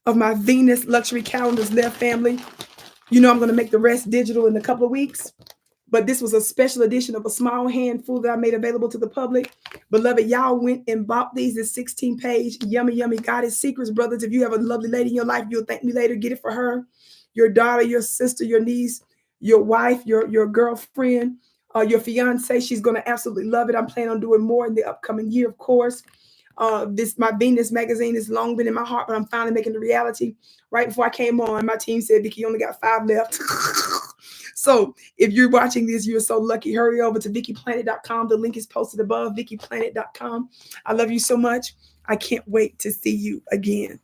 [SPEAKER 1] of my Venus luxury calendars left, family. You know I'm going to make the rest digital in a couple of weeks. But this was a special edition of a small handful that I made available to the public. Beloved, y'all went and bought these. It's 16-page, yummy, yummy Goddess Secrets, brothers. If you have a lovely lady in your life, you'll thank me later. Get it for her, your daughter, your sister, your niece, your wife, your girlfriend, your fiance. She's going to absolutely love it. I'm planning on doing more in the upcoming year, of course. My Venus magazine has long been in my heart, but I'm finally making it a reality. Right before I came on, my team said, Vicki, you only got 5 left. So if you're watching this, you're so lucky. Hurry over to VickiPlanet.com. The link is posted above, VickiPlanet.com. I love you so much. I can't wait to see you again.